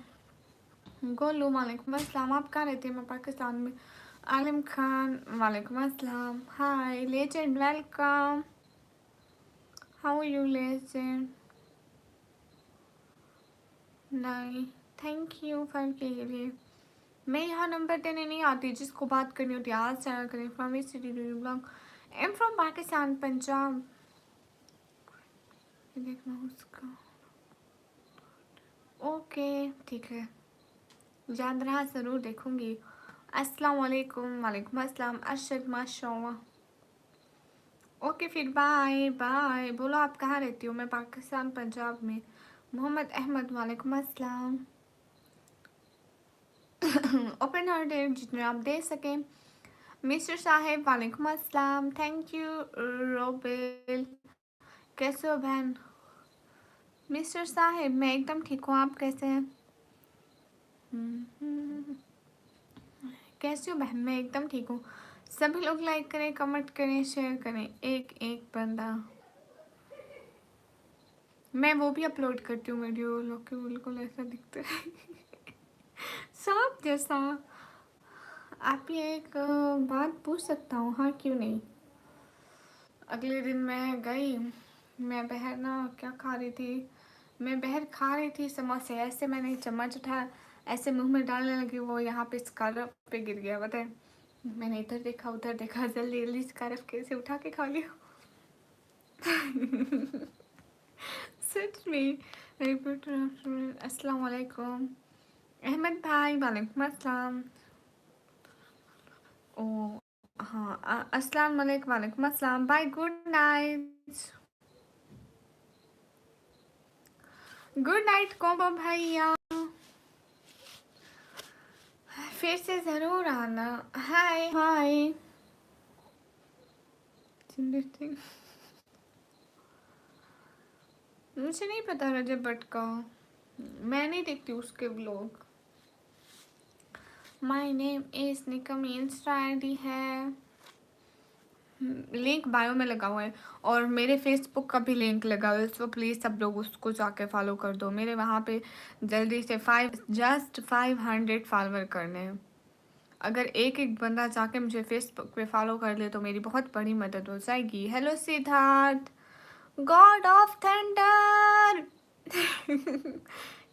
गोलू वालेकुम अस्सलाम। आप कहाँ रहते हैं? मैं पाकिस्तान में। आलिम खान वालेकुम अस्सलाम। Hi legend, welcome. How you legend? नहीं, थैंक यू फॉर के लिए। मैं यहाँ नंबर देने नहीं आती, जिसको बात करनी होती है आज चैनल करें। From which city do you belong? I am from Pakistan, Punjab. देखना उसका। ओके ठीक है, याद रहा, ज़रूर देखूंगी। अस्सलाम वालेकुम। वालेकुम अस्सलाम अरशद, माशाल्लाह। ओके फिर बाय बाय। बोलो आप कहाँ रहती हो? मैं पाकिस्तान पंजाब में। मोहम्मद अहमद वालेकुम अस्सलाम। ओपन हार्टेड जितने आप दे सकें। मिस्टर साहेब वालेकुम अस्सलाम, थैंक यू। रोबेल कैसे हो बहन? मिस्टर साहेब मैं एकदम ठीक हूँ, आप कैसे हैं? कैसे हो बहन? मैं एकदम ठीक हूँ। सभी लोग लाइक करें, कमेंट करें, शेयर करें, एक एक बंदा। मैं वो भी अपलोड करती हूँ वीडियो, लोग के बिल्कुल ऐसा दिखता है सांप जैसा। आप ये एक बात पूछ सकता हूँ? हाँ क्यों नहीं। अगले दिन मैं गई, मैं बाहर ना क्या खा रही थी, मैं बाहर खा रही थी समोसे, ऐसे मैंने चम्मच उठाया, ऐसे मुंह में डालने लगी, वो यहाँ पे स्कार्फ पे गिर गया। बताए, मैंने इधर देखा उधर देखा, जल्दी जल्दी स्कार्फ कैसे उठा के खा लिया। सच में। अस्सलाम वालेकुम अहमद भाई। वालेकुम अस्सलाम। ओ हाँ, अस्सलाम वालेकुम। वालेकुम अस्सलाम भाई, गुड नाइट। गुड नाइट कोमो भैया, फिर से जरूर आना। हाय हाय। मुझे नहीं पता रजब भट्ट का, मैं नहीं देखती उसके blog. My name is Nikam, Insta ID है, लिंक बायो में लगा हुआ है, और मेरे फेसबुक का भी लिंक लगा हुआ है, तो प्लीज़ सब लोग उसको जाके फॉलो कर दो। मेरे वहाँ पे जल्दी से 500 फॉलोवर करने हैं। अगर एक एक बंदा जाके मुझे फेसबुक पे फॉलो कर ले तो मेरी बहुत बड़ी मदद हो जाएगी। Hello Siddharth, God of thunder.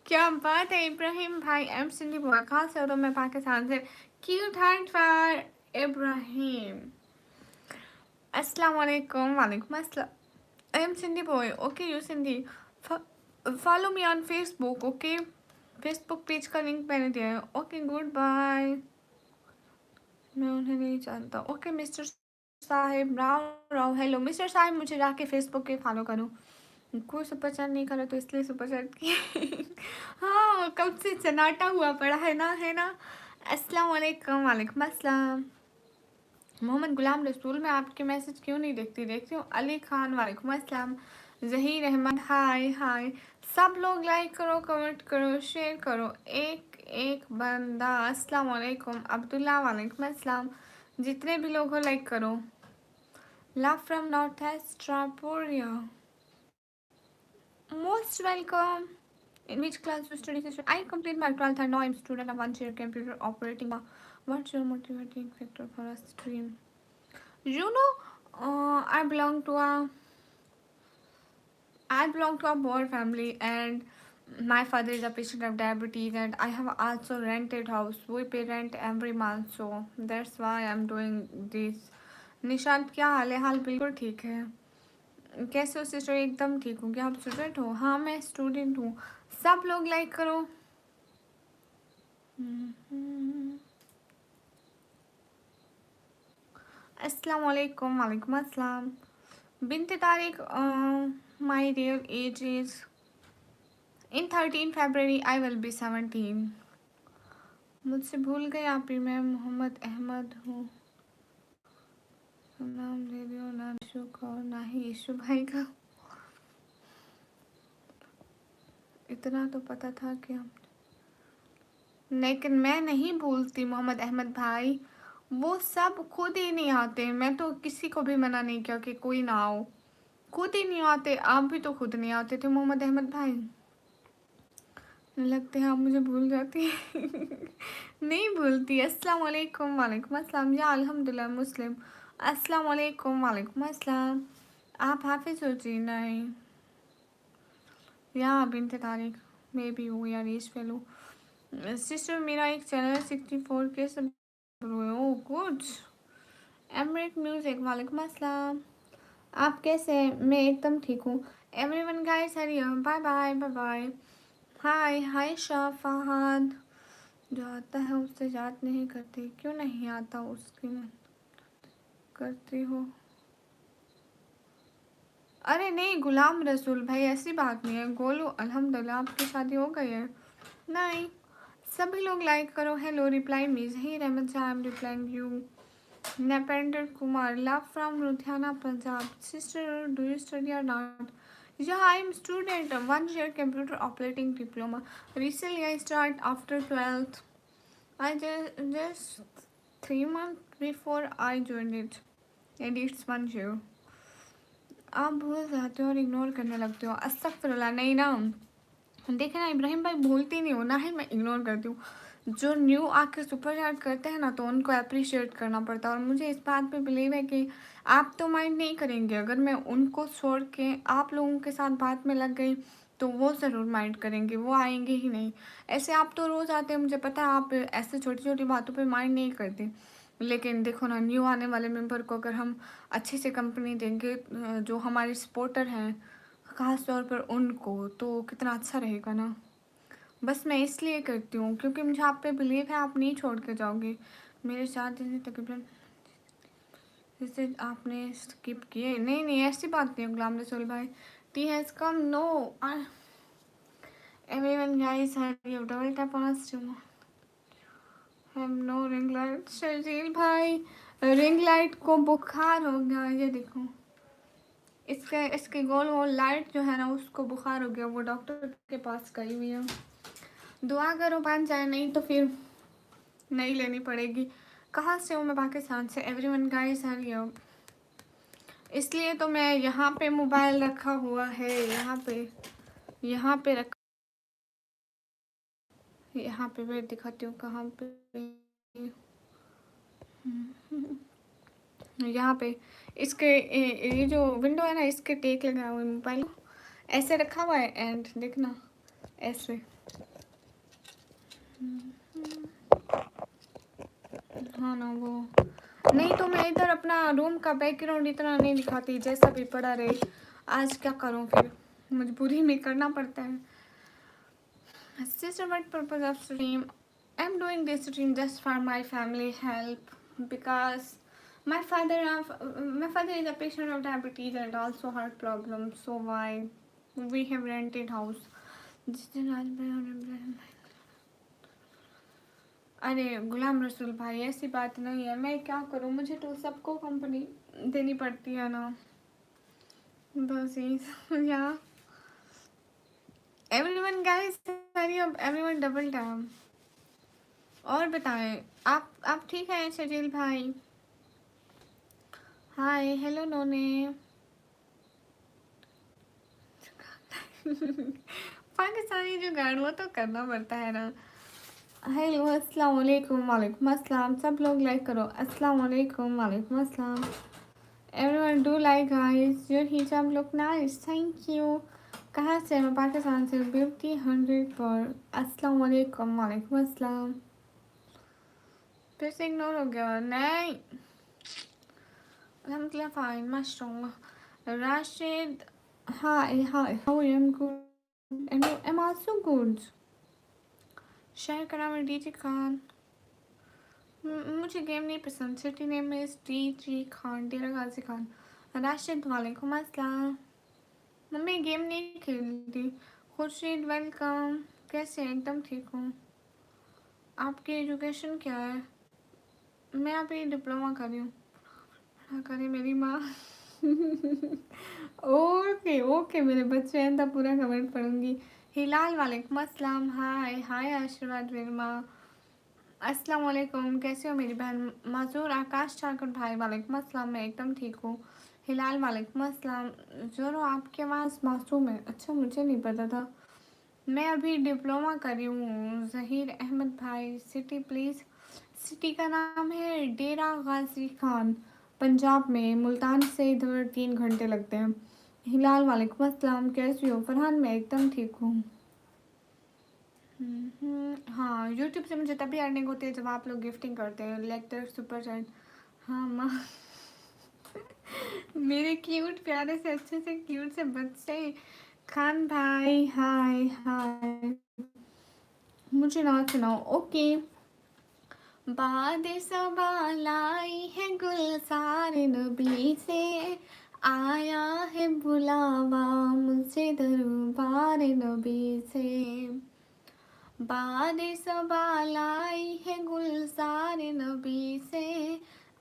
क्या बात है इब्राहिम भाई। एम सिंधी बुआ, कहाँ से हो? तो मैं पाकिस्तान से। Cute heart for Ibrahim. अस्सलाम वालेकुम। वालेकुम अस्सलाम। Am Sindhi boy, okay you Sindhi, follow me on Facebook, okay. Facebook page का लिंक मैंने दिया है। Okay good bye. मैं उन्हें नहीं जानता। ओके मिस्टर साहिब, राव राव, हेलो मिस्टर साहिब, मुझे जाके फेसबुक पे फॉलो करो। कोई सुपर चैट नहीं करा तो इसलिए सुपर चैट किया। हाँ, कब से सन्नाटा हुआ पड़ा है ना, है ना। अस्सलाम वालेकुम। वालेकुम अस्सलाम। मोहम्मद गुलाम रसूल, मैं आपके मैसेज क्यों नहीं देखती? देखती हूँ। अली खान, वालेकुम अस्सलाम। जहीर अहमद, हाय हाय। सब लोग लाइक करो, कमेंट करो, शेयर करो, एक एक बंदा। अस्सलाम वालेकुम अब्दुल्ला, वालेकुम अस्सलाम। जितने भी लोग हो लाइक करो। लव फ्रॉम नॉर्थ ईस्ट ट्रापोरिया, most welcome. In which class you study? Sister? I complete my 12th and now I'm student of 1 year computer operating. What's your motivating factor for a stream? You know, I belong to a poor family, and my father is a patient of diabetes, and I have also rented house. We pay rent every month, so that's why I'm doing this. Nishant, क्या हाल है? हाल बिल्कुल ठीक है। कैसे हो sister? एकदम ठीक हूँ। क्या आप स्टूडेंट हो? हाँ मैं स्टूडेंट हूँ। सब लोग लाइक करो। अस्सलाम वालेकुम। वालेकुम अस्सलाम। Binte Tariq, my real age is in 13 February I will be 17। मुझसे भूल गए आप ही। मैं मोहम्मद अहमद हूँ। नाम ले दो ना यशु का और ना ही यशु भाई का। इतना तो पता था कि हम, लेकिन मैं नहीं भूलती मोहम्मद अहमद भाई। वो सब खुद ही नहीं आते। मैं तो किसी को भी मना नहीं किया कि कोई ना आओ, खुद ही नहीं आते। आप भी तो खुद नहीं आते थे मोहम्मद अहमद भाई। लगते हैं आप मुझे भूल जाती हैं। नहीं भूलती। अस्सलाम वालेकुम। वालेकुम अस्सलाम। या अल्हम्दुलिल्लाह मुस्लिम। अस्सलाम वालेकुम। वालेकुम अस्सलाम। आप हाफिज हो जी? नहीं, या बिनते तारिक मे बी हो या रीच फेलो। सिस्टर मेरा एक चैनल 64 के सब। ओ गुड। एमरेट म्यूजिक, वालेकुम अस्सलाम। आप कैसे हैं? मैं एकदम ठीक हूँ। एवरीवन गाइस हरी, bye bye bye bye. Hi हाय शाह फहाद। जो आता है उससे याद नहीं करती। क्यों नहीं आता? उसकी करती हो। अरे नहीं गुलाम रसूल भाई, ऐसी बात नहीं है। गोलू, अल्हम्दुलिल्लाह आपकी शादी हो गई है? नहीं। सभी लोग लाइक करो। Hello reply me Zaheer Ahmed Shah, I am replying you. Napinder Kumar, love from Ludhiana, Punjab. Sister, do you study or not? Yeah, I am student. 1 year computer operating diploma. Recently, I start after 12th. I just 3 months before I joined it, and it's 1 year. आप भूल जाते हो और ignore करने लगते हो। अस्तगफिरुल्लाह। नहीं ना, देखे ना इब्राहिम भाई, भूलती नहीं हो ना ही मैं इग्नोर करती हूँ। जो न्यू आके सुपर चैट करते हैं ना, तो उनको अप्रिशिएट करना पड़ता है। और मुझे इस बात पे बिलीव है कि आप तो माइंड नहीं करेंगे। अगर मैं उनको छोड़ के आप लोगों के साथ बात में लग गई तो वो ज़रूर माइंड करेंगे, वो आएँगे ही नहीं। ऐसे आप तो रोज़ आते हैं, मुझे पता है आप ऐसे छोटी-छोटी बातों पे माइंड नहीं करते। लेकिन देखो ना, न्यू आने वाले मेंबर को अगर हम अच्छी सी कंपनी देंगे जो हमारे सपोर्टर हैं, ख़ास तौर पर उनको, तो कितना अच्छा रहेगा ना। बस मैं इसलिए करती हूँ क्योंकि मुझे आप पे बिलीव है, आप नहीं छोड़ के जाओगे। मेरे साथ जैसे तकरीबन जैसे आपने स्किप किए, नहीं ऐसी बात नहीं है गुलाम रसूल भाई। Tea has come, no everyone guys have you double tap on to have no ring light. Sharjeel भाई, रिंग लाइट को बुखार हो गया, ये देखो इसके इसके गोल गोल लाइट जो है ना उसको बुखार हो गया, वो डॉक्टर के पास गई हुई है। दुआ करो बन जाए, नहीं तो फिर नहीं लेनी पड़ेगी। कहाँ से हूँ मैं? पाकिस्तान से। एवरीवन गाइस आर हियर, इसलिए तो मैं यहाँ पे मोबाइल रखा हुआ है, यहाँ पे रखा, यहाँ पे मैं दिखाती हूँ कहाँ पे, यहाँ पे इसके ये जो विंडो है ना, इसके टेक लगा हुआ है, मोबाइल ऐसे रखा हुआ है एंड देखना ऐसे। हाँ ना, वो नहीं तो मैं इधर अपना रूम का बैकग्राउंड इतना नहीं दिखाती, जैसा भी पड़ा रहे। आज क्या करूँ, फिर मजबूरी में करना पड़ता है। Sister, what purpose of stream? I'm doing this stream just for my family help because my father is a patient of diabetes and also heart problems. So why we have rented house. अरे गुलाम रसूल भाई, ऐसी बात नहीं है, मैं क्या करूँ, मुझे तो सबको कंपनी देनी पड़ती है ना, बस यही या everyone guys, everyone double time. और बताएं, आप ठीक हैं शजील भाई? हाय हेलो नोने। पाकिस्तानी जुगाड़ वो तो करना पड़ता है ना। हेलो अस्सलाम वालेकुम, वालेकुम अस्सलाम। सब लोग लाइक करो, अस्सलाम वालेकुम, वालेकुम अस्सलाम। Everyone do like guys, your हिजाब लुक नाइस, थैंक यू। कहाँ से? मैं पाकिस्तान से। ब्यूटी 100 पर। अस्सलाम वालेकुम, वालेकुम अस्सलाम। फिर से इग्नोर हो गया? नहीं, alhamdulillah fine, mashallah. Rashid, hi, how are you? I'm good. And I'm also good. Share करा मैं डीजे खान। मुझे गेम नहीं पसंद। City name is D Khan, Dera Ghazi Khan. Rashid वालेकुम अस्सलाम। मम्मी गेम नहीं खेलती। खुर्शीद वेलकम, कैसे हैं? एकदम ठीक हूँ। आपकी एजुकेशन क्या है? मैं अभी डिप्लोमा कर रही हूँ। करे मेरी माँ। ओके ओके मेरे बच्चे हैं, तब पूरा कमेंट पढ़ूंगी। हिलाल वालेकुम अस्सलाम। हाय हाय आशीर्वाद वर्मा, अस्सलाम वालेकुम। कैसे हो मेरी बहन? माजूर आकाश ठाकुर भाई वालेकुम अस्सलाम, मैं एकदम ठीक हूँ। हिलाल वालेकुम अस्सलाम। जोरो आपकी आवाज़ मासूम है। अच्छा, मुझे नहीं पता था। मैं अभी डिप्लोमा कर रही हूँ। ज़हीर अहमद भाई, सिटी प्लीज़। सिटी का नाम है डेरा गाजी खान, पंजाब में। मुल्तान से इधर 3 घंटे लगते हैं। हिलाल वालेकुम अस्सलाम, कैसी हो? फरहान मैं एकदम ठीक हूँ। हाँ, यूट्यूब से मुझे तभी अर्निंग होती है जब आप लोग गिफ्टिंग करते हैं, लेक्चर सुपर चैट। हाँ माँ। मेरे क्यूट प्यारे से अच्छे से क्यूट से बच्चे। खान भाई हाय हाय। मुझे नाच सुनाओ। ओके। बाद सबा लाई है गुलजार नबी से, आया है बुलावा मुझसे दरबार नबी से। बाद सबा लाई है गुलजार नबी से,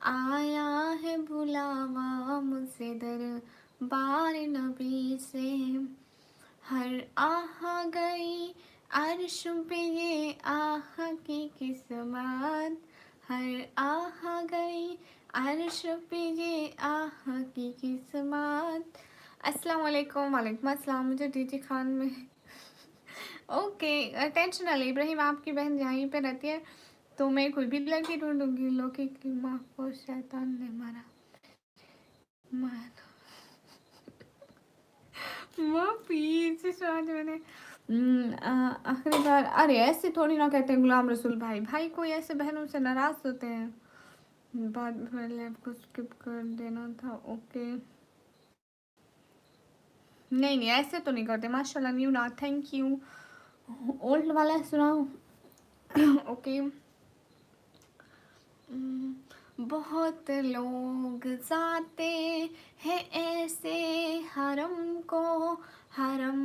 आया है बुलावा मुझसे दरबार नबी से। हर आह गई अर्श पे ये आह की किस्मत, हर आह गई अर्श पे ये आह की किस्मत। अस्सलाम वालेकुम, वालेकुम अस्सलाम। मुझे डीजे खान में ओके टेंशन ना ले इब्राहिम, आपकी बहन यहीं पे रहती है तो मैं कोई भी लड़की ढूंढूंगी। लोकी की माँ को शैतान ने मारा मारा। माफी आज मैंने आखिरी बार। अरे ऐसे थोड़ी ना कहते हैं गुलाम रसूल भाई। भाई कोई ऐसे बहनों से नाराज होते हैं। बाद में पहले आपको स्किप कर देना था। ओके नहीं नहीं ऐसे तो नहीं करते। माशाल्लाह न्यू ना थैंक यू। ओल्ड वाला सुनाओ। ओके बहुत लोग जाते हैं ऐसे हरम को, हरम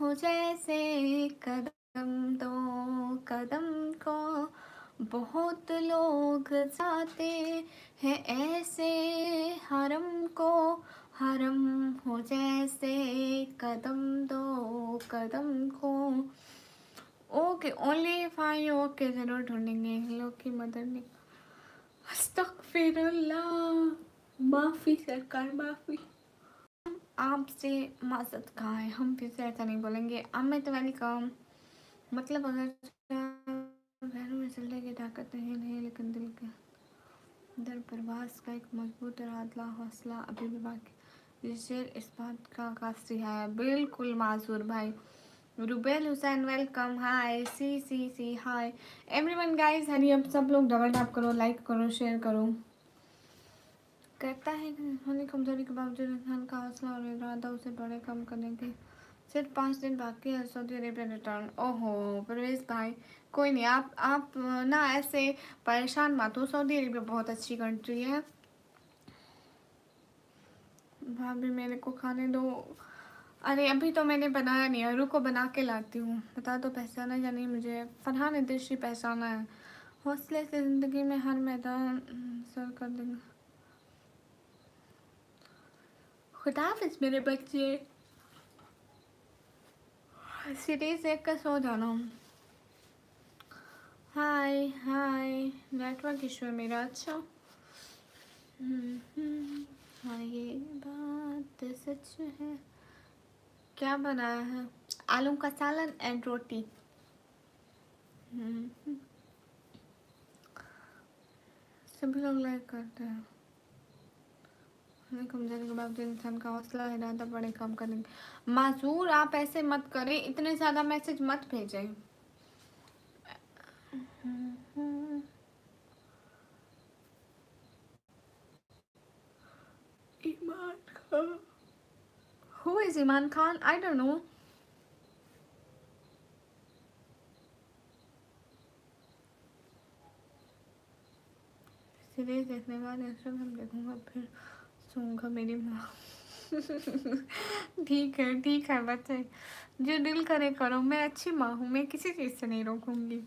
हो जैसे कदम दो कदम को। बहुत लोग जाते हैं ऐसे हरम को, हरम हो जैसे कदम दो कदम को। Okay only if I okay ज़रूर ढूंढेंगे। लोग की मदद नहीं। अस्तगफिरुल्लाह माफ़ी सरकार माफ़ी। आपसे माजत खाएं। हम फिर से ऐसा नहीं बोलेंगे। अमित वेलकम। मतलब अगर पैरों में चलने की ताकत नहीं लेकिन दिल के दर परवास का एक मजबूत इरादा हौसला अभी भी बाकी। शेर इस बात का काफी है। बिल्कुल माजूर भाई। रुबेल हुसैन वेलकम। हाय सी हाय एवरीवन गाइस। हरी अब सब लोग डबल टैप करो, लाइक करो, शेयर करो। कहता है कि होने कमजोरी के बावजूद इंसान का हौसला और इरादा उसे बड़े कम करने के। सिर्फ 5 दिन बाकी है सऊदी अरेबिया रिटर्न। ओहो परवेज भाई कोई नहीं। आप ना ऐसे परेशान मत हो। सऊदी अरेबिया बहुत अच्छी कंट्री है। भाभी मेरे को खाने दो। अरे अभी तो मैंने बनाया नहीं है, रुको बना के लाती हूँ। बता दो पहचाना या नहीं मुझे। फरहान दिशी पहचाना है। हौसले से ज़िंदगी में हर मैदान सर कर देंगे। खुदा हाफिज़ मेरे बच्चे। सीरीज देख कर सो जाना। हाय हाय नेटवर्क इशू है मेरा। अच्छा हाँ ये बात सच है। क्या बनाया है? आलू का सालन एंड रोटी। सभी लोग लाइक करते हैं। हमें कमजोरी के बावजूद इंसान का हौसला इरादा बड़े काम करने। माजूर आप ऐसे मत करें, इतने ज़्यादा मैसेज मत भेजें। Iman Khan. Who is Iman Khan? I don't know. Series देखने के बाद इंस्टाग्राम देखूंगा फिर सोऊंगा मेरी माँ। ठीक है बच्चे जो दिल करे करो। मैं अच्छी माँ हूँ, मैं किसी चीज़ से नहीं रोकूंगी।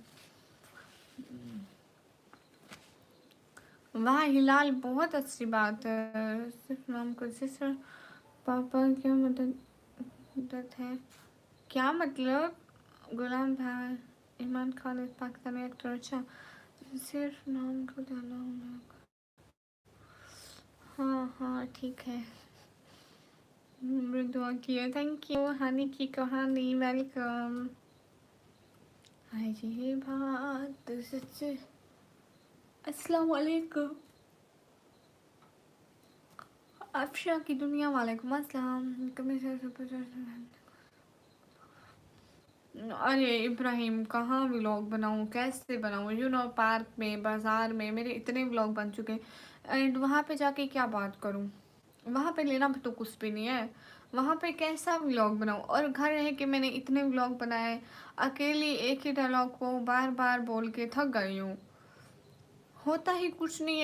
वाह हिलाल बहुत अच्छी बात है। सिर्फ नाम को सिस्टर पापा क्या मदद है? क्या मतलब? गुलाम भाई इमरान खान एक पाकिस्तानी एक्टर। अच्छा सिर्फ नाम को जाना होना। हाँ हाँ ठीक है। दुआ किया थैंक यू। हनी की कहानी वेलकम। हाय ये बात सच। अस्सलाम वालेकुम। अफशा की दुनिया वालेकुम अस्सलाम। अरे इब्राहिम कहाँ व्लॉग बनाऊँ, कैसे बनाऊँ? पार्क में बाज़ार में मेरे इतने व्लॉग बन चुके हैं एंड वहाँ पे जाके क्या बात करूँ? वहाँ पे लेना तो कुछ भी नहीं है। वहाँ पे कैसा व्लॉग बनाऊँ? और घर रह के मैंने इतने व्लॉग बनाए, अकेली एक ही डायलॉग को बार बार बोल के थक गई हूँ। होता ही कुछ नहीं है।